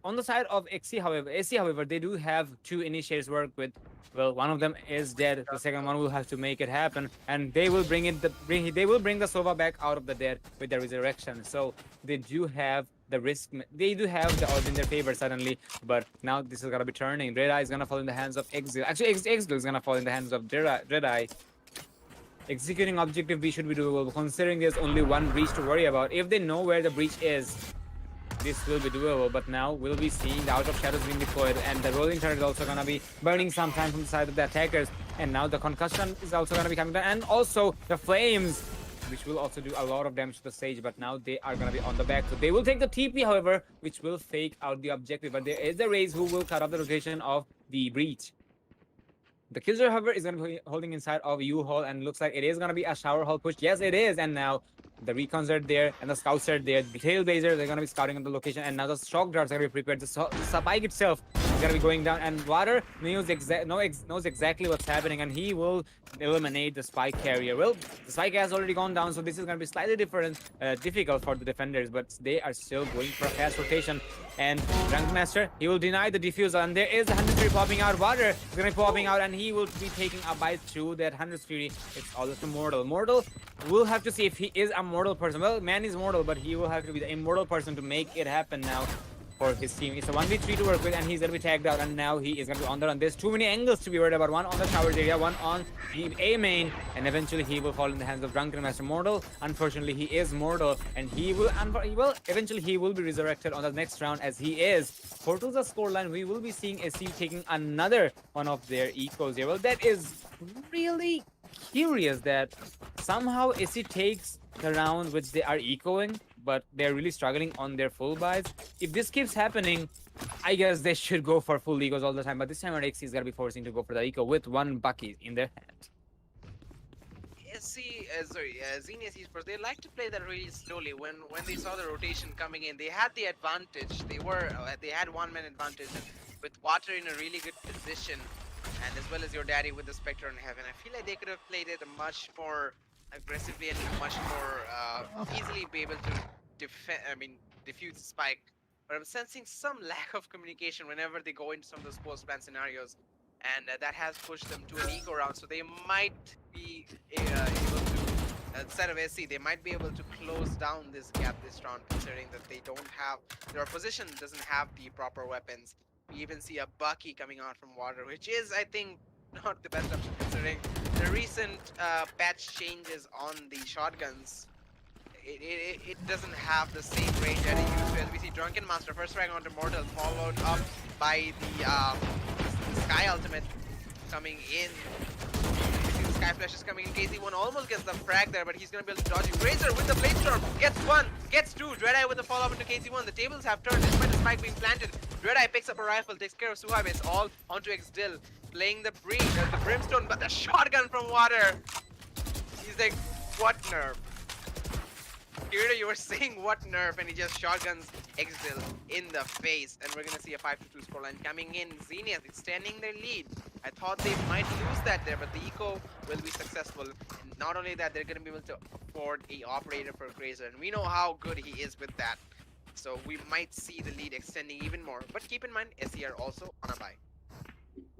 on the side of XC, however, SC, however, they do have 2 initiators work with. Well, one of them is dead. The second one will have to make it happen, and they will bring they will bring the Sova back out of the dead with the resurrection. So they do have the risk. They do have the odds in their favor suddenly, but now this is gonna be turning. Dreadeye is gonna fall in the hands of Exil. Actually, Exil is gonna fall in the hands of Dreadeye. Executing objective B should be doable, considering there's only 1 breach to worry about. If they know where the breach is, this will be doable, but now we'll be seeing the Out of Shadows being deployed, and the rolling turret is also gonna be burning some time from the side of the attackers, and now the concussion is also gonna be coming down, and also the flames, which will also do a lot of damage to the stage, but now they are gonna be on the back, so they will take the TP, however, which will fake out the objective, but there is a Raze who will cut off the rotation of the breach. The Killjoy, however, is going to be holding inside of U-Hall, and looks like it is going to be a shower hall push. Yes, it is, and now the recons are there, and the scouts are there. The Tailblazers, they're going to be scouting on the location, and now the shock darts are going to be prepared. The spike itself is going to be going down, and Water knows exactly what's happening, and he will eliminate the spike carrier. Well, the spike has already gone down, so this is going to be slightly difficult for the defenders, but they are still going for a fast rotation. And Rankmaster, he will deny the defusal, and there is the 100 Fury popping out. Water is going to be popping out, and he will be taking a bite through that 100 Fury. It's all up to Mortal. Mortal will have to see if he is a mortal person. Well, man is mortal, but he will have to be the immortal person to make it happen now for his team. It's a 1v3 to work with, and he's going to be tagged out, and now he is going to be on the run. There's too many angles to be worried about. One on the showers area, one on the A main, and eventually he will fall in the hands of Drunken Master. Mortal, unfortunately, he is mortal, and he will eventually he will be resurrected on the next round, as he is. For the scoreline, we will be seeing SC taking another one of their ecos here. Well, that is really curious that somehow SC takes the round which they are ecoing, but they're really struggling on their full buys. If this keeps happening, I guess they should go for full ecos all the time, but this time XC is gonna be forcing to go for the eco with 1 Bucky in their hand. Xenias eSports, they like to play that really slowly. When they saw the rotation coming in, they had the advantage. They had 1-man advantage, and with Water in a really good position, and as well as your daddy with the Spectre in heaven, I feel like they could have played it much more aggressively and much more easily be able to defuse the spike. But I'm sensing some lack of communication whenever they go into some of those post-plan scenarios, and that has pushed them to an eco round. So they might be able to, instead of SC, they might be able to close down this gap this round, considering that they don't have, their opposition doesn't have the proper weapons. We even see a Bucky coming out from Water, which is, I think, not the best option considering the recent patch changes on the shotguns. It doesn't have the same range that it used to. As we see Drunken Master first frag onto Mortal, followed up by the Sky Ultimate coming in. We see the Sky Flashes coming in. KZ1 almost gets the frag there, but he's gonna be able to dodge it. Razor with the Bladestorm gets 1, gets 2. Dreadeye with the follow-up into KZ1. The tables have turned despite the spike being planted. Dreadeye picks up a rifle, takes care of Suhaib. It's all onto Xdil, playing the Brimstone, but the shotgun from Water. He's like, what nerf? Kirito, you were saying what nerf, and he just shotguns Xdil in the face, and we're gonna see a 5-2 scoreline coming in. Xenias extending their lead I thought they might lose that there, but the eco will be successful. And not only that, they're going to be able to afford a operator for Grazer, and we know how good he is with that. So we might see the lead extending even more. But keep in mind, SE are also on a buy.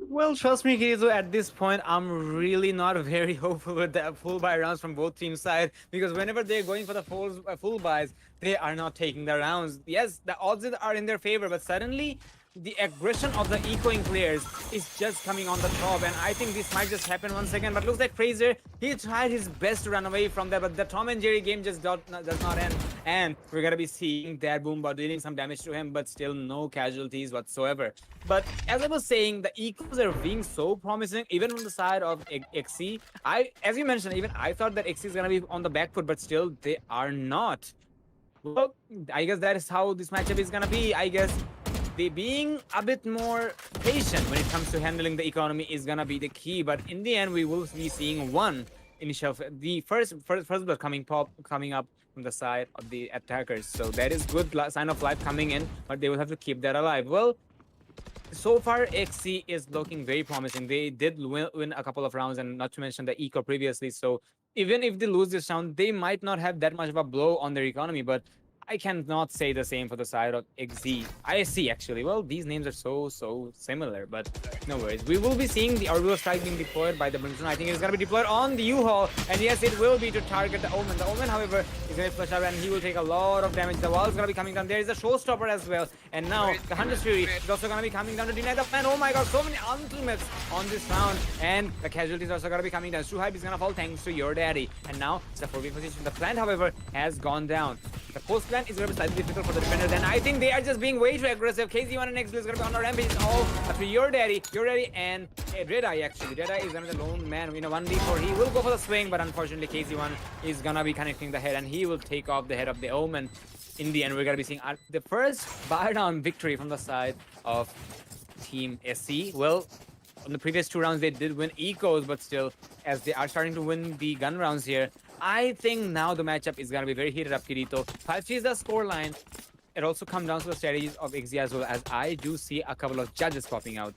Well, trust me, Kizo, at this point, I'm really not very hopeful with the full buy rounds from both team side, because whenever they're going for the full buys, they are not taking the rounds. Yes, the odds are in their favor, but suddenly the aggression of the ecoing players is just coming on the top, and I think this might just happen once again. But looks like Fraser, he tried his best to run away from that, but the Tom and Jerry game just does not end, and we're gonna be seeing that Boomba dealing some damage to him, but still no casualties whatsoever. But as I was saying, the ecos are being so promising, even from the side of XC. As you mentioned, even I thought that XC is gonna be on the back foot, but still they are not. Well, I guess that is how this matchup is gonna be. I guess they being a bit more patient when it comes to handling the economy is gonna be the key. But in the end, we will be seeing one initial, the first blood coming up from the side of the attackers. So that is good sign of life coming in, but they will have to keep that alive. Well, so far XC is looking very promising. They did win a couple of rounds, and not to mention the eco previously. So even if they lose this round, they might not have that much of a blow on their economy, but I cannot say the same for the side of ISC actually. Well, these names are so similar, but no worries. We will be seeing the orbital strike being deployed by the Brimstone. I think it's going to be deployed on the U-Haul, and yes, it will be to target the Omen. The Omen, however, is going to flash out, and he will take a lot of damage. The wall is going to be coming down. There is a showstopper as well, and now the Hunter's Fury is also going to be coming down to deny the plan. Oh my god, so many ultimates on this round, and the casualties are also going to be coming down. Shuhaib is going to fall thanks to your daddy, and now it's a 4v position. The plant, however, has gone down. The post plan is going to be slightly difficult for the defenders, and I think they are just being way too aggressive. KZ1 and X is going to be on the rampage. It's all up to your daddy, and Redeye actually. Redeye is going to be the lone man in a 1v4. He will go for the swing, but unfortunately KZ1 is going to be connecting the head, and he will take off the head of the Omen. In the end, we're going to be seeing the first buy down victory from the side of Team SC. Well, on the previous 2 rounds, they did win ecos, but still, as they are starting to win the gun rounds here, I think now the matchup is going to be very heated up, Kirito. 5-3 is the scoreline. It also comes down to the strategies of XZ as well, as I do see a couple of judges popping out.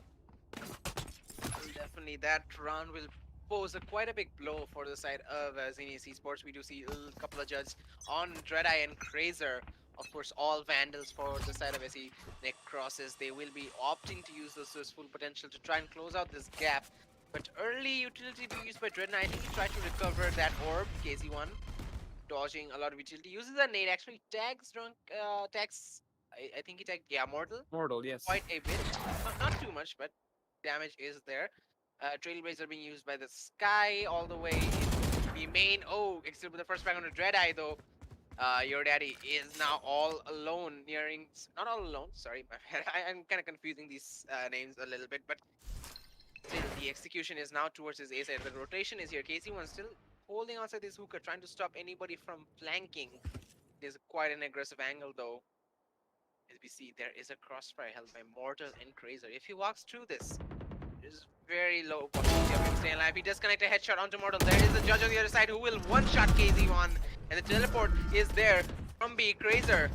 Definitely, that round will pose quite a big blow for the side of Xenias eSports. We do see a couple of judges on Dreadeye and Crazer. Of course, all Vandals for the side of SE Necrosis. They will be opting to use this full potential to try and close out this gap. But early utility being used by Dreadnought. I think he tried to recover that orb, KZ1. Dodging a lot of utility. Uses a nade, actually tags I think he tagged, yeah, Mortal, yes. Quite a bit. Not too much, but damage is there. Trailblazer being used by the Sky all the way in the main. Oh, except with the first frag on the Dreadeye though. Your daddy is now all alone, nearing... Not all alone, sorry. I'm kind of confusing these names a little bit, but... Still, the execution is now towards his A side. The rotation is here. KC1 still holding outside this hookah, trying to stop anybody from flanking. It is quite an aggressive angle though. As we see, there is a crossfire held by Mortal and Crazer. If he walks through this, there's very low possibility of him staying alive. He does connect a headshot onto Mortal. There is a judge on the other side who will one-shot KZ1. And the teleport is there from B. Crazer.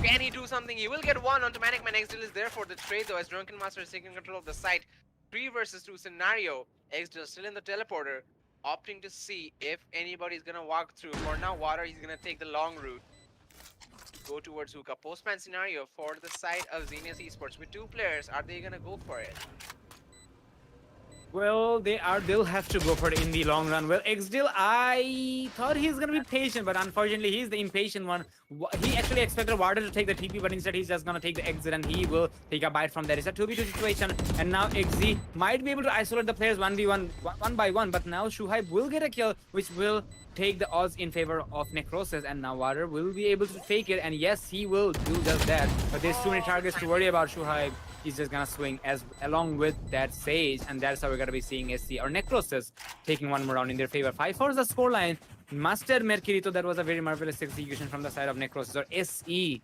Can he do something? He will get one onto Manic Man. Exdil is there for the trade though, as Drunken Master is taking control of the site. 3 versus 2 scenario. Exdil still in the teleporter, opting to see if anybody's gonna walk through. For now, Water, he's gonna take the long route. Go towards hookah. Postman scenario for the side of Xenias eSports. With 2 players, are they gonna go for it? Well, they'll have to go for it in the long run. Well, Xdil, I thought he's gonna be patient, but unfortunately he's the impatient one. He actually expected Warder to take the TP, but instead he's just gonna take the exit, and he will take a bite from there. It's a 2v2 situation, and now XZ might be able to isolate the players 1v1, one by one, but now Shuhaib will get a kill, which will take the odds in favor of Necrosis, and now Warder will be able to take it, and yes, he will do just that. But there's too many targets to worry about. Shuhaib, he's just gonna swing along with that Sage, and that's how we're gonna be seeing SC or Necrosis taking one more round in their favor. 5-4 is the scoreline. Must admit, Kirito, that was a very marvelous execution from the side of Necrosis or SE,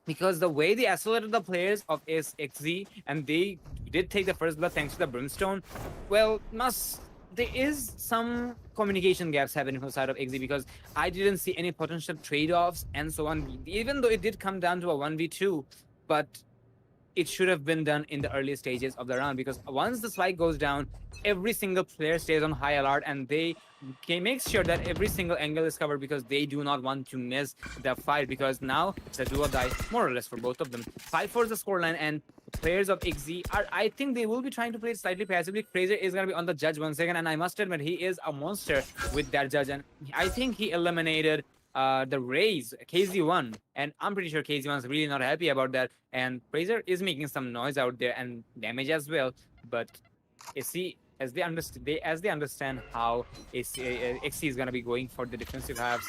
because the way they isolated the players of SXZ, and they did take the first blood thanks to the Brimstone. Well, there is some communication gaps happening from the side of XZ, because I didn't see any potential trade-offs and so on, even though it did come down to a 1v2. But it should have been done in the early stages of the round, because once the spike goes down, every single player stays on high alert and they can make sure that every single angle is covered, because they do not want to miss the fight, because now it's a do or die more or less for both of them. 5-4 is the scoreline, and players of XZ are, I think they will be trying to play it slightly passively. Fraser is going to be on the judge once again, and I must admit he is a monster with that judge, and I think he eliminated the Rays, KZ1, and I'm pretty sure KZ1 is really not happy about that, and Fraser is making some noise out there and damage as well, but SC, as they understand how XC is going to be going for the defensive halves,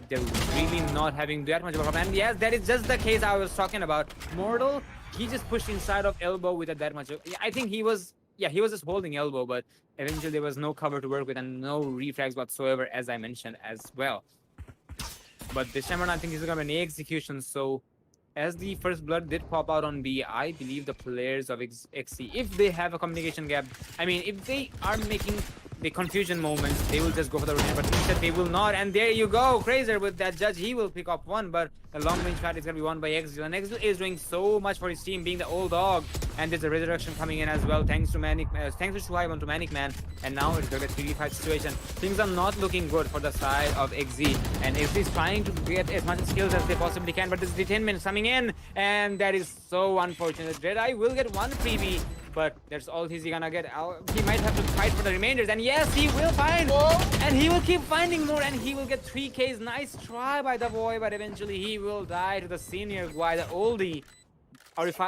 they're really not having that much of a problem. And yes, that is just the case I was talking about. Mortal, he just pushed inside of elbow with that much. I think he was just holding elbow, but eventually there was no cover to work with and no refrags whatsoever, as I mentioned as well. But this time around, I think he's going to be an execution. So, as the first blood did pop out on B, I believe the players of XC, if they have a communication gap, I mean, if they are making the confusion moments, they will just go for the rotation, but instead they will not. And there you go, Fraser with that judge, he will pick up one, but the long range fight is going to be won by Exil. And Exil is doing so much for his team, being the old dog. And there's a resurrection coming in as well, thanks to Shuhai onto Manic Man. And now it's going to be a 3v5 situation. Things are not looking good for the side of XZ. And XZ is trying to get as much skills as they possibly can, but there's detainment coming in. And that is so unfortunate. Dreadeye will get one freebie, but that's all he's gonna get. He might have to fight for the remainders, and yes, he will find! And he will keep finding more, and he will get 3 Ks. Nice try by the boy, but eventually he will die to the senior guy, the oldie. Or if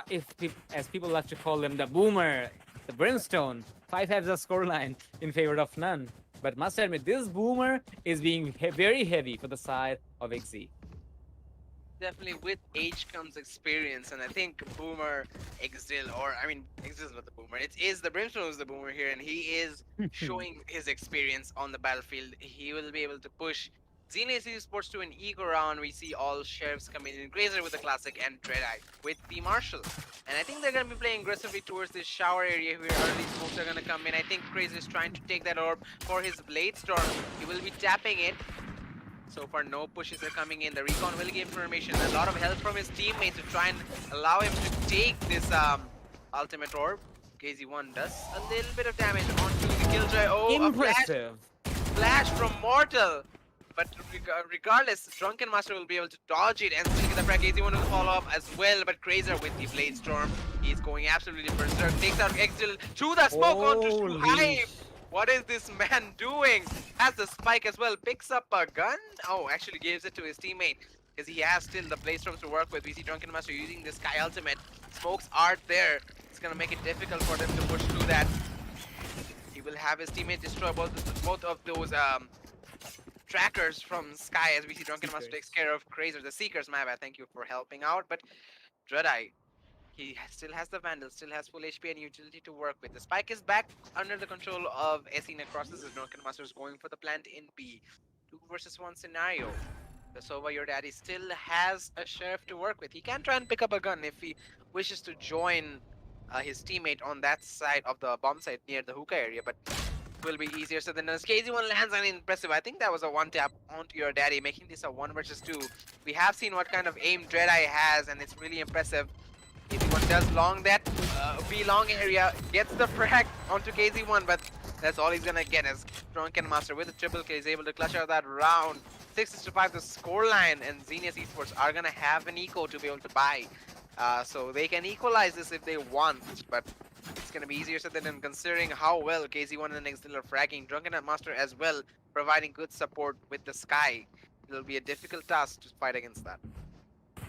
as people like to call him, the boomer, the brimstone. 5 has a scoreline in favor of none. But must admit, this boomer is being very heavy for the side of XZ. Definitely, with age comes experience, and I think Boomer, Exil, or I mean, Exil is not the Boomer. It is the Brimstone who's the Boomer here, and he is showing his experience on the battlefield. He will be able to push Xenias eSports to an eco round. We see all sheriffs coming in, Grazer with the classic, and Dreadeye with the Marshall. And I think they're going to be playing aggressively towards this shower area where early smokes are going to come in. I think Grazer is trying to take that orb for his Blade Storm. He will be tapping it. So far, no pushes are coming in. The Recon will give information. A lot of help from his teammates to try and allow him to take this ultimate orb. KZ1 does a little bit of damage onto the Killjoy. Oh, impressive! Flash from Mortal. But regardless, Drunken Master will be able to dodge it and still get the frag. KZ1 will follow up as well, but Grazer with the Blade Storm, he's going absolutely berserk. Takes out Exil to the smoke onto Shuhai. What is this man doing? Has the spike as well. Picks up a gun. Oh, actually gives it to his teammate, because he has still the Blade Storms to work with. We see Drunken Master using the Sky Ultimate. Smokes are there. It's going to make it difficult for them to push through that. He will have his teammate destroy both of those trackers from Sky, as we see Drunken Master takes care of Grazer. The Seekers, my bad. Thank you for helping out. But Dreadeye, he still has the Vandal, still has full HP and utility to work with. The spike is back under the control of SE Necrosis, as Drunken Master is going for the plant in B. 2 versus 1 scenario. The Sova, your daddy, still has a sheriff to work with. He can try and pick up a gun if he wishes to join his teammate on that side of the bomb site near the hookah area, but will be easier. So then KZ1 lands an impressive. I think that was a 1-tap onto your daddy, making this a 1 versus 2. We have seen what kind of aim Dreadeye has, and it's really impressive. KZ1 does long that V long area, gets the frag onto KZ1, but that's all he's gonna get, as Drunken Master with the triple K is able to clutch out that round. 6-5 the scoreline, and Xenias eSports are gonna have an eco to be able to buy. So they can equalize this if they want, but it's gonna be easier said than done, considering how well KZ1 and Exil are fragging. Drunken Master as well, providing good support with the Sky. It'll be a difficult task to fight against that.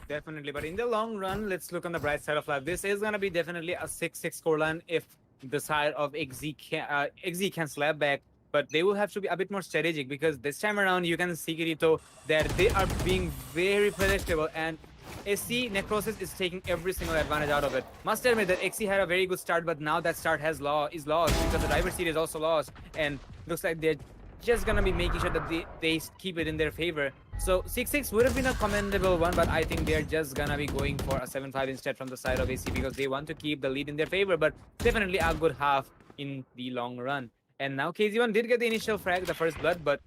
Definitely, but in the long run, let's look on the bright side of life. This is gonna be definitely a 6-6 scoreline if the side of XZ can slap back, but they will have to be a bit more strategic, because this time around you can see, Kirito, that they are being very predictable, and SC Necrosis is taking every single advantage out of it. Must admit that XC had a very good start, but now that start is lost because the driver seat is also lost, and looks like they're just gonna be making sure that they keep it in their favor. So 6-6 would have been a commendable one, but I think they're just gonna be going for a 7-5 instead from the side of AC, because they want to keep the lead in their favor, but definitely a good half in the long run. And now KZ1 did get the initial frag, the first blood, but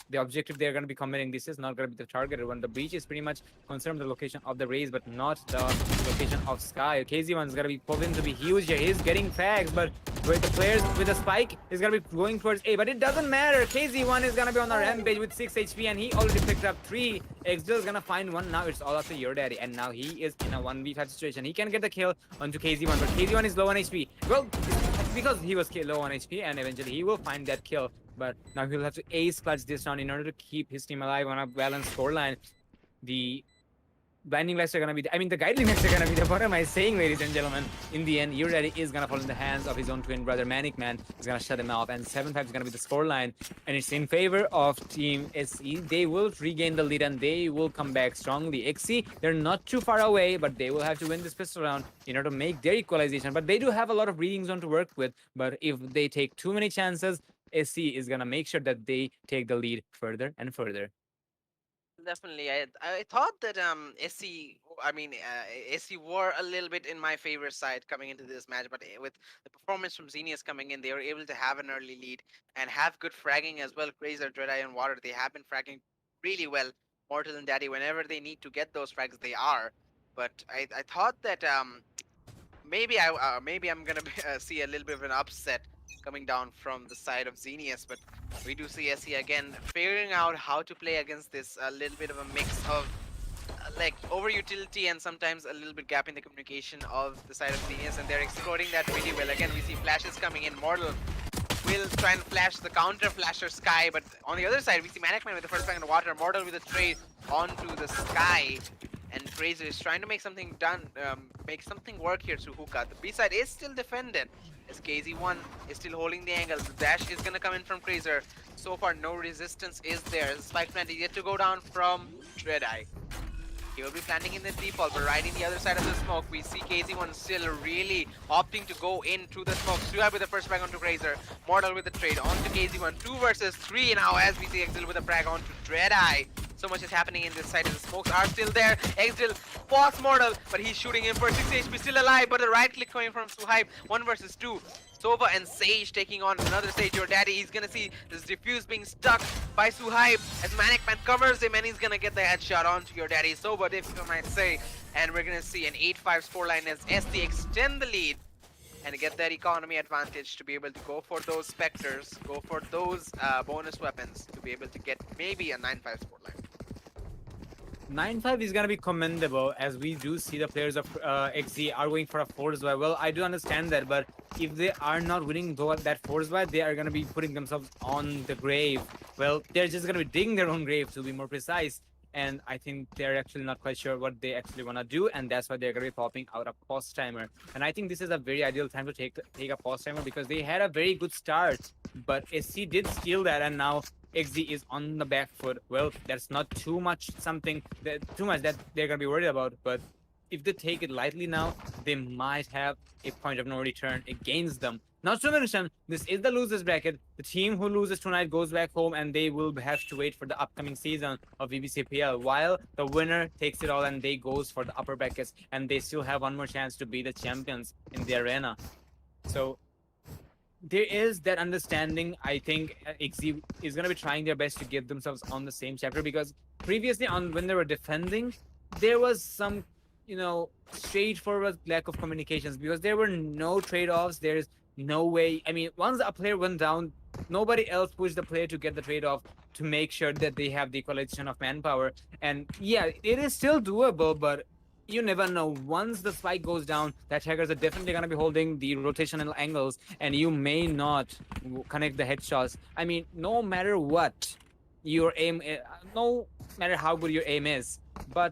the objective they're going to be committing. This is not going to be the targeted one. The breach is pretty much concerned with the location of the raise, but not the location of Sky. KZ1 is going to be proven to be huge here. He's getting fags, but with the players with a spike, he's going to be going towards A. But it doesn't matter. KZ1 is going to be on the rampage with 6 HP, and he already picked up 3. Xdil is going to find one. Now it's all up to your daddy, and now he is in a 1v5 situation. He can get the kill onto KZ1, but KZ1 is low on HP. Well, because he was low on HP, and eventually he will find that kill. But now he'll have to ace clutch this round in order to keep his team alive on a balanced scoreline. The blinding lights are gonna be the guiding lights are gonna be there. What am I saying, ladies and gentlemen? In the end, your daddy is gonna fall in the hands of his own twin brother Manic Man. He's gonna shut him off, and 7-5 is gonna be the scoreline, and it's in favor of Team SE. They will regain the lead and they will come back strongly. XC, they're not too far away, but they will have to win this pistol round in order to make their equalization. But they do have a lot of breathing zone to work with. But if they take too many chances, SC is gonna make sure that they take the lead further and further. Definitely, I thought that SC were a little bit in my favor side coming into this match, but with the performance from Xenias coming in, they were able to have an early lead and have good fragging as well. Crazer, Dreadeye, and Water, they have been fragging really well. Mortal and Daddy, whenever they need to get those frags, they are. But I thought that maybe I'm gonna see a little bit of an upset coming down from the side of Xenias, but we do see SE again figuring out how to play against this a little bit of a mix of like over utility and sometimes a little bit gap in the communication of the side of Xenias, and they're exploring that really well. Again, we see flashes coming in. Mortal will try and flash the counter flasher Sky, but on the other side we see Manic Man with the first bang on Water, Mortal with a trade onto the Sky, and Crazy is trying to make something make something work here through Hookah. The B side is still defended as KZ1 is still holding the angle. The dash is gonna come in from Crazer. So far, no resistance is there. The spike plant is yet to go down from Dreadeye. He will be planting in the default, but right in the other side of the smoke, we see KZ1 still really opting to go in through the smoke. Suhab with the first frag onto Crazer. Mortal with the trade onto KZ1. 2 versus 3 now as we see Exil with a frag onto Dreadeye. So much is happening in this side, and the smokes are still there. Exil spots Mortal, but he's shooting him for 6 HP, still alive, but the right click coming from Suhaib. 1 versus 2. Sova and Sage taking on another Sage, your daddy. He's gonna see this defuse being stuck by Suhaib as Manic Man covers him, and he's gonna get the headshot onto your daddy. Sova, if you might say. And we're gonna see an 8-5 scoreline as SD extend the lead and get that economy advantage to be able to go for those Spectres, go for those bonus weapons to be able to get maybe a 9-5 scoreline. 9-5 is gonna be commendable, as we do see the players of XZ are going for a force buy. Well, I do understand that, but if they are not winning that force buy, they are gonna be putting themselves on the grave. Well, they're just gonna be digging their own grave, to be more precise. And I think they're actually not quite sure what they actually want to do, and that's why they're going to be popping out a pause timer. And I think this is a very ideal time to take a pause timer, because they had a very good start, but SC did steal that, and now XZ is on the back foot. Well, that's not too much that they're going to be worried about, but if they take it lightly now, they might have a point of no return against them. Not to mention, this is the losers bracket. The team who loses tonight goes back home, and they will have to wait for the upcoming season of VBC PL, while the winner takes it all and they goes for the upper brackets, and they still have one more chance to be the champions in the arena. So there is that understanding. I think XZ is going to be trying their best to get themselves on the same chapter, because previously when they were defending, there was some straightforward lack of communications, because there were no trade-offs. There's no way. I mean, once a player went down, nobody else pushed the player to get the trade-off to make sure that they have the equalization of manpower. And yeah, it is still doable, but you never know. Once the spike goes down, the attackers are definitely going to be holding the rotational angles, and you may not connect the headshots. I mean, no matter what your aim, no matter how good your aim is, but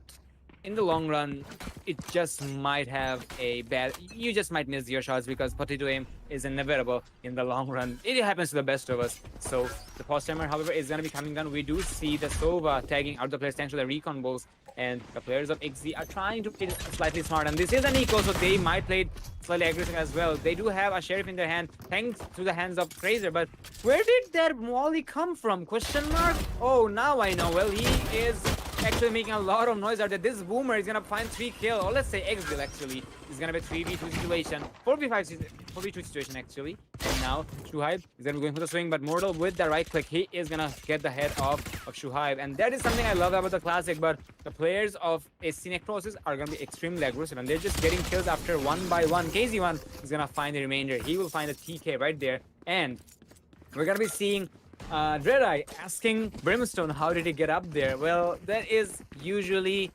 in the long run, it just might have you just might miss your shots, because potato aim is inevitable in the long run. It happens to the best of us. So the pause timer, however, is going to be coming down. We do see the Sova tagging out the players thanks to the recon balls, and the players of XZ are trying to play slightly smart, and this is an eco, so they might play slightly aggressive as well. They do have a sheriff in their hand thanks to the hands of Crazer, but where did that Molly come from? Question mark? Oh, now I know. Well, he is actually making a lot of noise out there. This Boomer is gonna find 3 kills, or let's say Xbill actually is gonna be a 3v2 situation, 4v2 situation actually. And now Shuhaib is gonna be going for the swing, but Mortal with the right click, he is gonna get the head of Shuhaib, and that is something I love about the classic. But the players of SC Necrosis are gonna be extremely aggressive, and they're just getting kills after one by one. KZ1 is gonna find the remainder. He will find the TK right there, and we're gonna be seeing Dreadeye asking Brimstone how did he get up there. Well, that is usually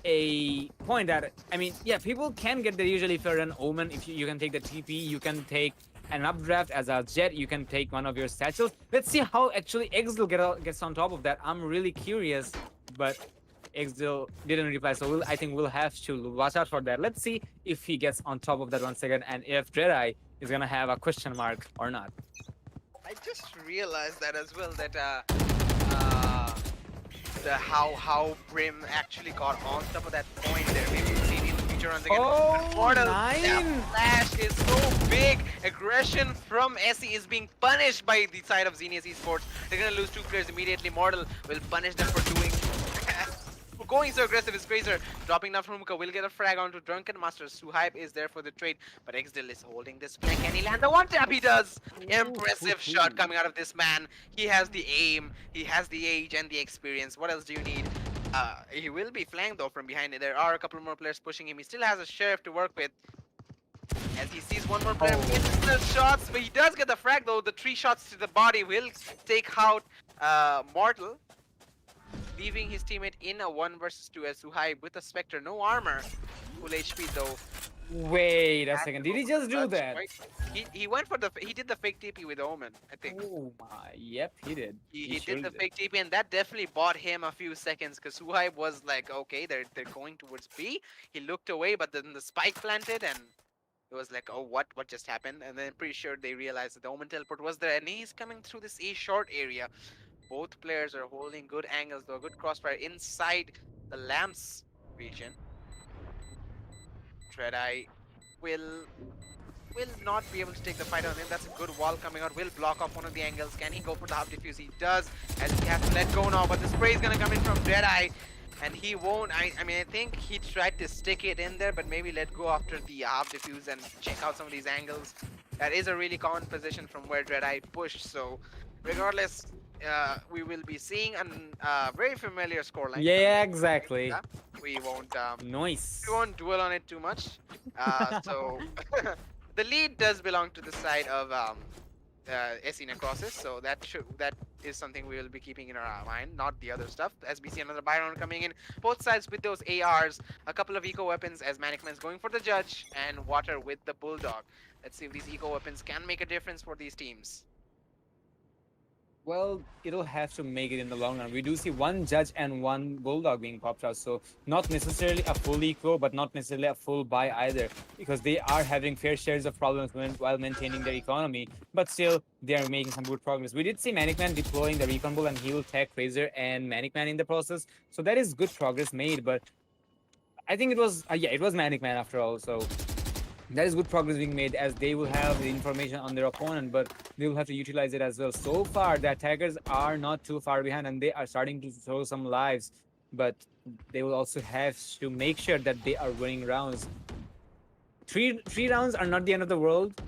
a point that, I mean, yeah, people can get there usually if you're an Omen. If you can take the TP, you can take an updraft as a Jet, you can take one of your satchels. Let's see how actually Exil gets on top of that. I'm really curious, but Exil didn't reply, so I think we'll have to watch out for that. Let's see if he gets on top of that once again, and if Dreadeye is gonna have a question mark or not. I just realized that as well, that how Brim actually got on top of that point there. Maybe we'll see it in the future runs again. Oh, Mortal, nine! that flash is so big. Aggression from SE is being punished by the side of Xenias Esports. They're gonna lose 2 players immediately. Mortal will punish them for doing going so aggressive is Fraser. Dropping down from Hookah will get a frag onto Drunken Master. Suhaib is there for the trade, but Xdil is holding this flank. Can he land the one tap? He does! Impressive shot coming out of this man. He has the aim, he has the age and the experience. What else do you need? He will be flanked though from behind. There are a couple more players pushing him. He still has a Sheriff to work with. As he sees one more player misses the shots, but he does get the frag though. The 3 shots to the body will take out Mortal, leaving his teammate in a 1 versus 2 as Suhaib with a Spectre, no armor, full HP though. Wait a second, did he just do that? He went for he did the fake TP with Omen, I think. Oh my, yep, he did. He did the fake TP, and that definitely bought him a few seconds, because Suhaib was like, okay, they're going towards B. He looked away, but then the spike planted, and it was like, oh, what just happened? And then pretty sure they realized that the Omen teleport was there, and he's coming through this A short area. Both players are holding good angles though, good crossfire inside the lamps region. Dreadeye will not be able to take the fight on him. That's a good wall coming out. Will block off one of the angles. Can he go for the half diffuse? He does, as he has to let go now. But the spray is gonna come in from Dreadeye, and he won't. I mean, I think he tried to stick it in there, but maybe let go after the half diffuse and check out some of these angles. That is a really common position from where Dreadeye pushed. So, regardless, we will be seeing a very familiar scoreline. Yeah, exactly. We won't Nice. we won't dwell on it too much. So the lead does belong to the side of SC Necrosis, so that is something we will be keeping in our mind, not the other stuff. As we see another buy round coming in, both sides with those ARs, a couple of eco weapons as Manicman's going for the Judge, and Water with the Bulldog. Let's see if these eco weapons can make a difference for these teams. Well, it'll have to make it in the long run. We do see 1 Judge and 1 Bulldog being popped out, so not necessarily a full eco, but not necessarily a full buy either, because they are having fair shares of problems while maintaining their economy, but still, they are making some good progress. We did see Manicman deploying the Recon Bull, and he will tag Fraser and Manicman in the process, so that is good progress made, but I think it was, it was Manicman after all, so that is good progress being made, as they will have the information on their opponent, but they will have to utilize it as well. So far, the attackers are not too far behind, and they are starting to throw some lives, but they will also have to make sure that they are winning rounds. Three rounds are not the end of the world,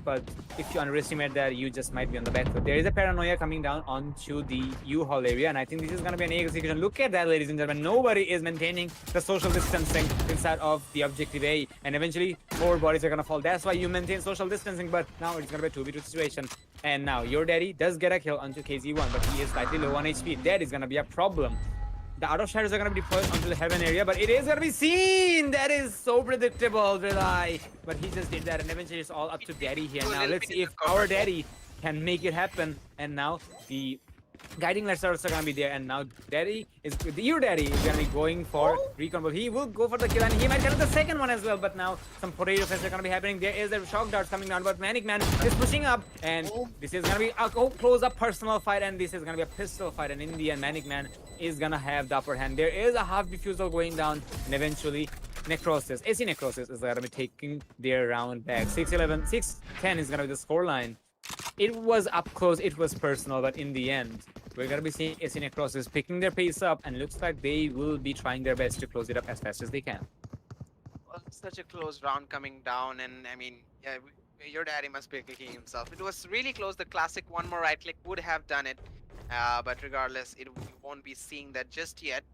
but if you underestimate that, you just might be on the back foot. There is a Paranoia coming down onto the U-Haul area, and I think this is going to be an execution. Look at that, ladies and gentlemen. Nobody is maintaining the social distancing inside of the objective A, and eventually 4 bodies are going to fall. That's why you maintain social distancing, but now it's going to be a 2v2 situation. And now your daddy does get a kill onto KZ1, but he is slightly low on HP. That is going to be a problem. The Out of Shadows are going to be deployed onto the Heaven area, but it is going to be seen! That is so predictable, Relay. But he just did that, and eventually it's all up to Daddy here. Now, let's see if our Daddy can make it happen. And now, the Guiding Lights are also going to be there, and now your Daddy is going to be going for Recon. But he will go for the kill, and he might get the second one as well. But now, some potato effects are going to be happening. There is a Shock Darts coming down, but Manicman is pushing up, and this is going to be a close-up personal fight, and this is going to be a pistol fight. And in the end, Manicman is going to have the upper hand. There is a half defusal going down, and eventually, Necrosis, SC Necrosis is going to be taking their round back. 6-11, 6-10 is going to be the scoreline. it was up close, it was personal, but in the end, we're gonna be seeing SC Necrosis picking their pace up, and looks like they will be trying their best to close it up as fast as they can. Well, such a close round coming down, and I mean, yeah, your daddy must be kicking himself. It was really close. The classic one more right click would have done it, but regardless, we won't be seeing that just yet.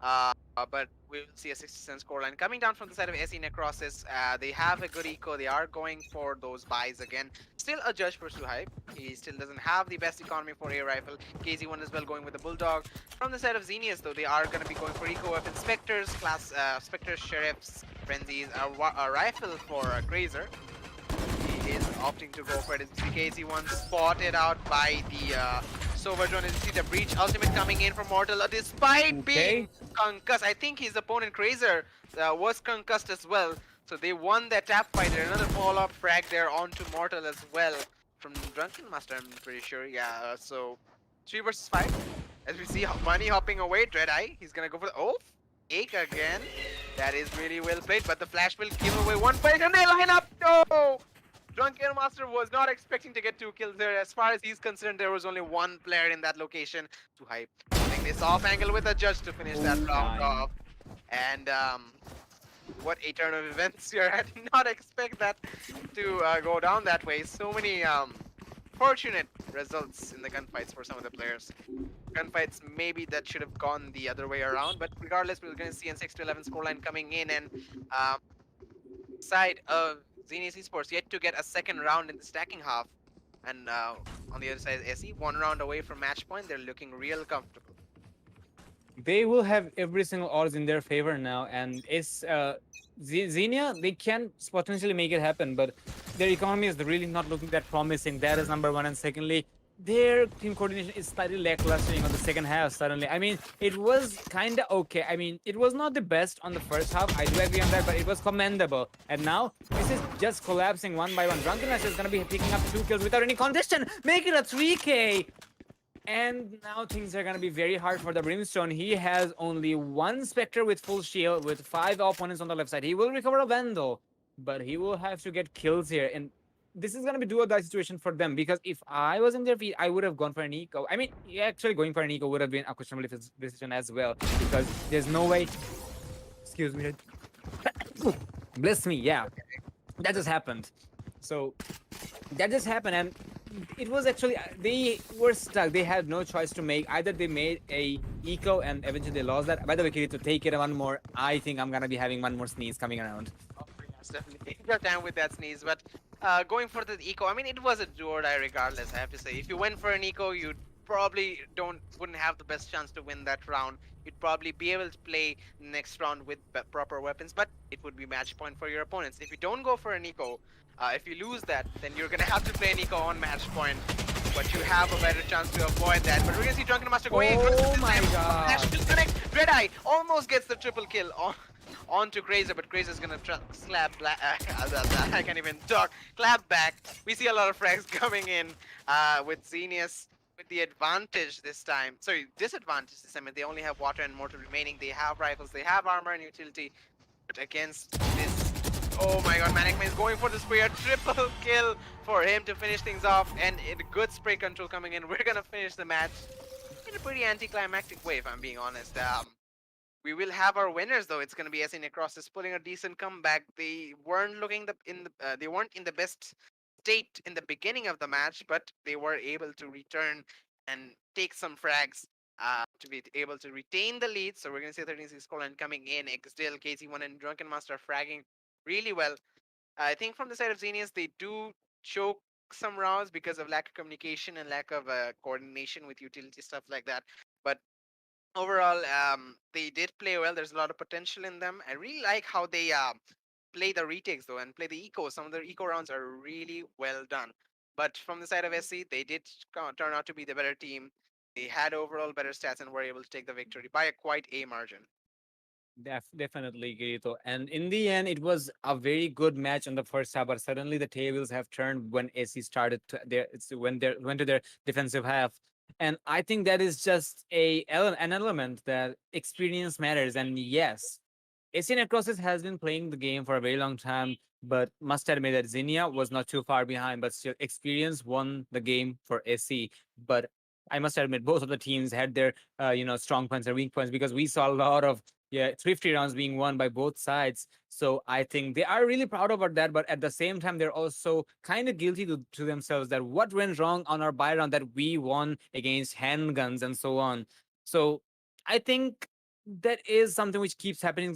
But we'll see a 60-cent scoreline coming down from the side of SE Necrosis. They have a good eco. They are going for those buys again. Still a judge for Suhaib. He still doesn't have the best economy for a rifle. KZ1 as well going with the Bulldog. From the side of Xenias, though, they are going to be going for eco weapons. Spectres, Spectres, Sheriffs, Frenzies, a rifle for Grazer. He is opting to go for it. It's KZ1 spotted out by the Sova drone. As you see the breach ultimate coming in from Mortal, despite being concussed. I think his opponent Grazer was concussed as well. So they won that tap fight. There another follow-up frag there onto Mortal as well from Drunken Master, I'm pretty sure. Yeah, so 3 versus 5. As we see Money hopping away, Dreadeye, he's gonna go for the fake again. That is really well played, but the flash will give away one fight and they line up. No! Drunken Master was not expecting to get 2 kills there. As far as he's concerned, there was only 1 player in that location. Too hype. Putting this off angle with a judge to finish that round off. And what a turn of events here. I did not expect that to go down that way. So many fortunate results in the gunfights for some of the players. Gunfights maybe that should have gone the other way around, but regardless, we're going to see a 6-11 scoreline coming in, and side of Xenias eSports yet to get a second round in the stacking half, and on the other side, SE 1 round away from match point. They're looking real comfortable. They will have every single odds in their favor now, and it's Xenia, they can potentially make it happen, but their economy is really not looking that promising. That is number 1, and secondly, their team coordination is slightly lackluster on the second half suddenly. I mean, it was kind of okay. I mean, it was not the best on the first half. I do agree on that, but it was commendable. And now, this is just collapsing one by one. Drunkenness is going to be picking up 2 kills without any contestation. Make it a 3K. And now things are going to be very hard for the Brimstone. He has only 1 Spectre with full shield with 5 opponents on the left side. He will recover a Vandal, but he will have to get kills here. And this is going to be do or die situation for them, because if I was in their feet, I would have gone for an eco. I mean, actually going for an eco would have been a questionable decision as well, because there's no way... Excuse me. Bless me, yeah. That just happened. So, that just happened, and it was actually... They were stuck. They had no choice to make. Either they made a eco, and eventually they lost that. By the way, Kiri, to take it one more, I think I'm going to be having one more sneeze coming around. Definitely take your time with that sneeze, but going for the eco, I mean, it was a do or die regardless, I have to say. If you went for an eco, you probably wouldn't have the best chance to win that round. You'd probably be able to play next round with proper weapons, but it would be match point for your opponents. If you don't go for an eco, if you lose that, then you're gonna have to play an eco on match point, but you have a better chance to avoid that. But we're gonna see Drunken Master going. Oh my god! Flash to connect. Dreadeye almost gets the triple kill onto Grazer, but Grazer's gonna slap I can't even talk. Clap back. We see a lot of frags coming in with Xenias with the advantage this time. Sorry, disadvantage this time. They only have water and mortar remaining. They have rifles, they have armor and utility. But against this, oh my god, Manic Man is going for the spray. A triple kill for him to finish things off, and a good spray control coming in. We're gonna finish the match in a pretty anticlimactic way, if I'm being honest. We will have our winners though. It's going to be SE Necrosis pulling a decent comeback. They weren't they weren't in the best state in the beginning of the match, but they were able to return and take some frags to be able to retain the lead. So we're going to see 13-6 scoreline coming in. XDL, KC1, and Drunken Master fragging really well. I think from the side of Xenias, they do choke some rounds because of lack of communication and lack of coordination with utility stuff like that. But overall, they did play well. There's a lot of potential in them. I really like how they play the retakes though and play the eco. Some of their eco rounds are really well done. But from the side of SC, they did turn out to be the better team. They had overall better stats and were able to take the victory by quite a margin. Definitely, Girito. And in the end, it was a very good match on the first half, but suddenly the tables have turned when SC started went to their defensive half. And I think that is just an element that experience matters. And yes, AC Necrosis has been playing the game for a very long time, but must admit that Xenia was not too far behind, but still experience won the game for AC. But I must admit, both of the teams had their strong points and weak points, because we saw a lot of thrifty rounds being won by both sides. So I think they are really proud about that, but at the same time, they're also kind of guilty to themselves that what went wrong on our buy round that we won against handguns and so on. So I think that is something which keeps happening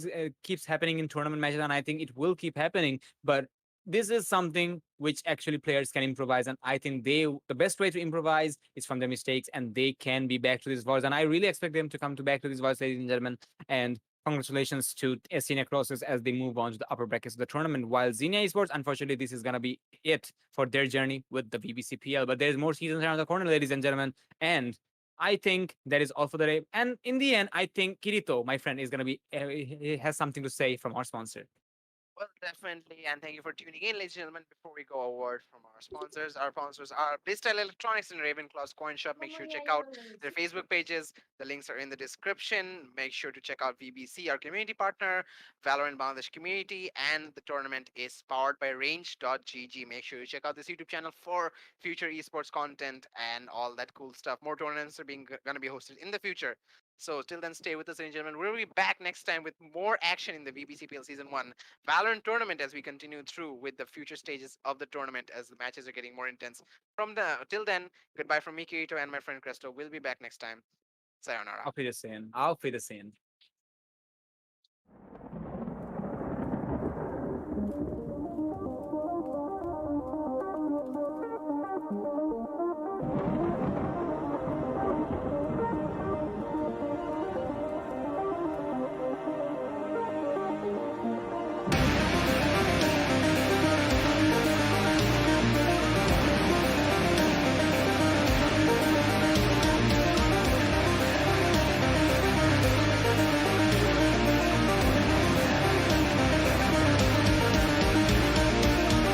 in tournament matches, and I think it will keep happening. But this is something which actually players can improvise, and I think the best way to improvise is from their mistakes, and they can be back to this voice. And I really expect them to come to back to this voice, ladies and gentlemen. And congratulations to SC Necrosis as they move on to the upper brackets of the tournament. While Xenia Esports, unfortunately, this is gonna be it for their journey with the VBCPL. But there's more seasons around the corner, ladies and gentlemen. And I think that is all for the day. And in the end, I think Kirito, my friend, is gonna be he has something to say from our sponsor. Well, definitely, and thank you for tuning in, ladies and gentlemen. Before we go, a word from our sponsors are Blisstyle Electronics and Ravenclaws Coin Shop. Make sure to check out their Facebook pages. The links are in the description. Make sure to check out VBC, our community partner, Valorant Bangladesh community, and the tournament is powered by Range.gg. Make sure you check out this YouTube channel for future esports content and all that cool stuff. More tournaments are being going to be hosted in the future. So till then, stay with us, ladies and gentlemen. We'll be back next time with more action in the VBCPL Season 1 Valorant tournament as we continue through with the future stages of the tournament as the matches are getting more intense. From the till then, goodbye from me, Kirito, and my friend Cresto. We'll be back next time. Sayonara. Auf Wiedersehen. Auf Wiedersehen.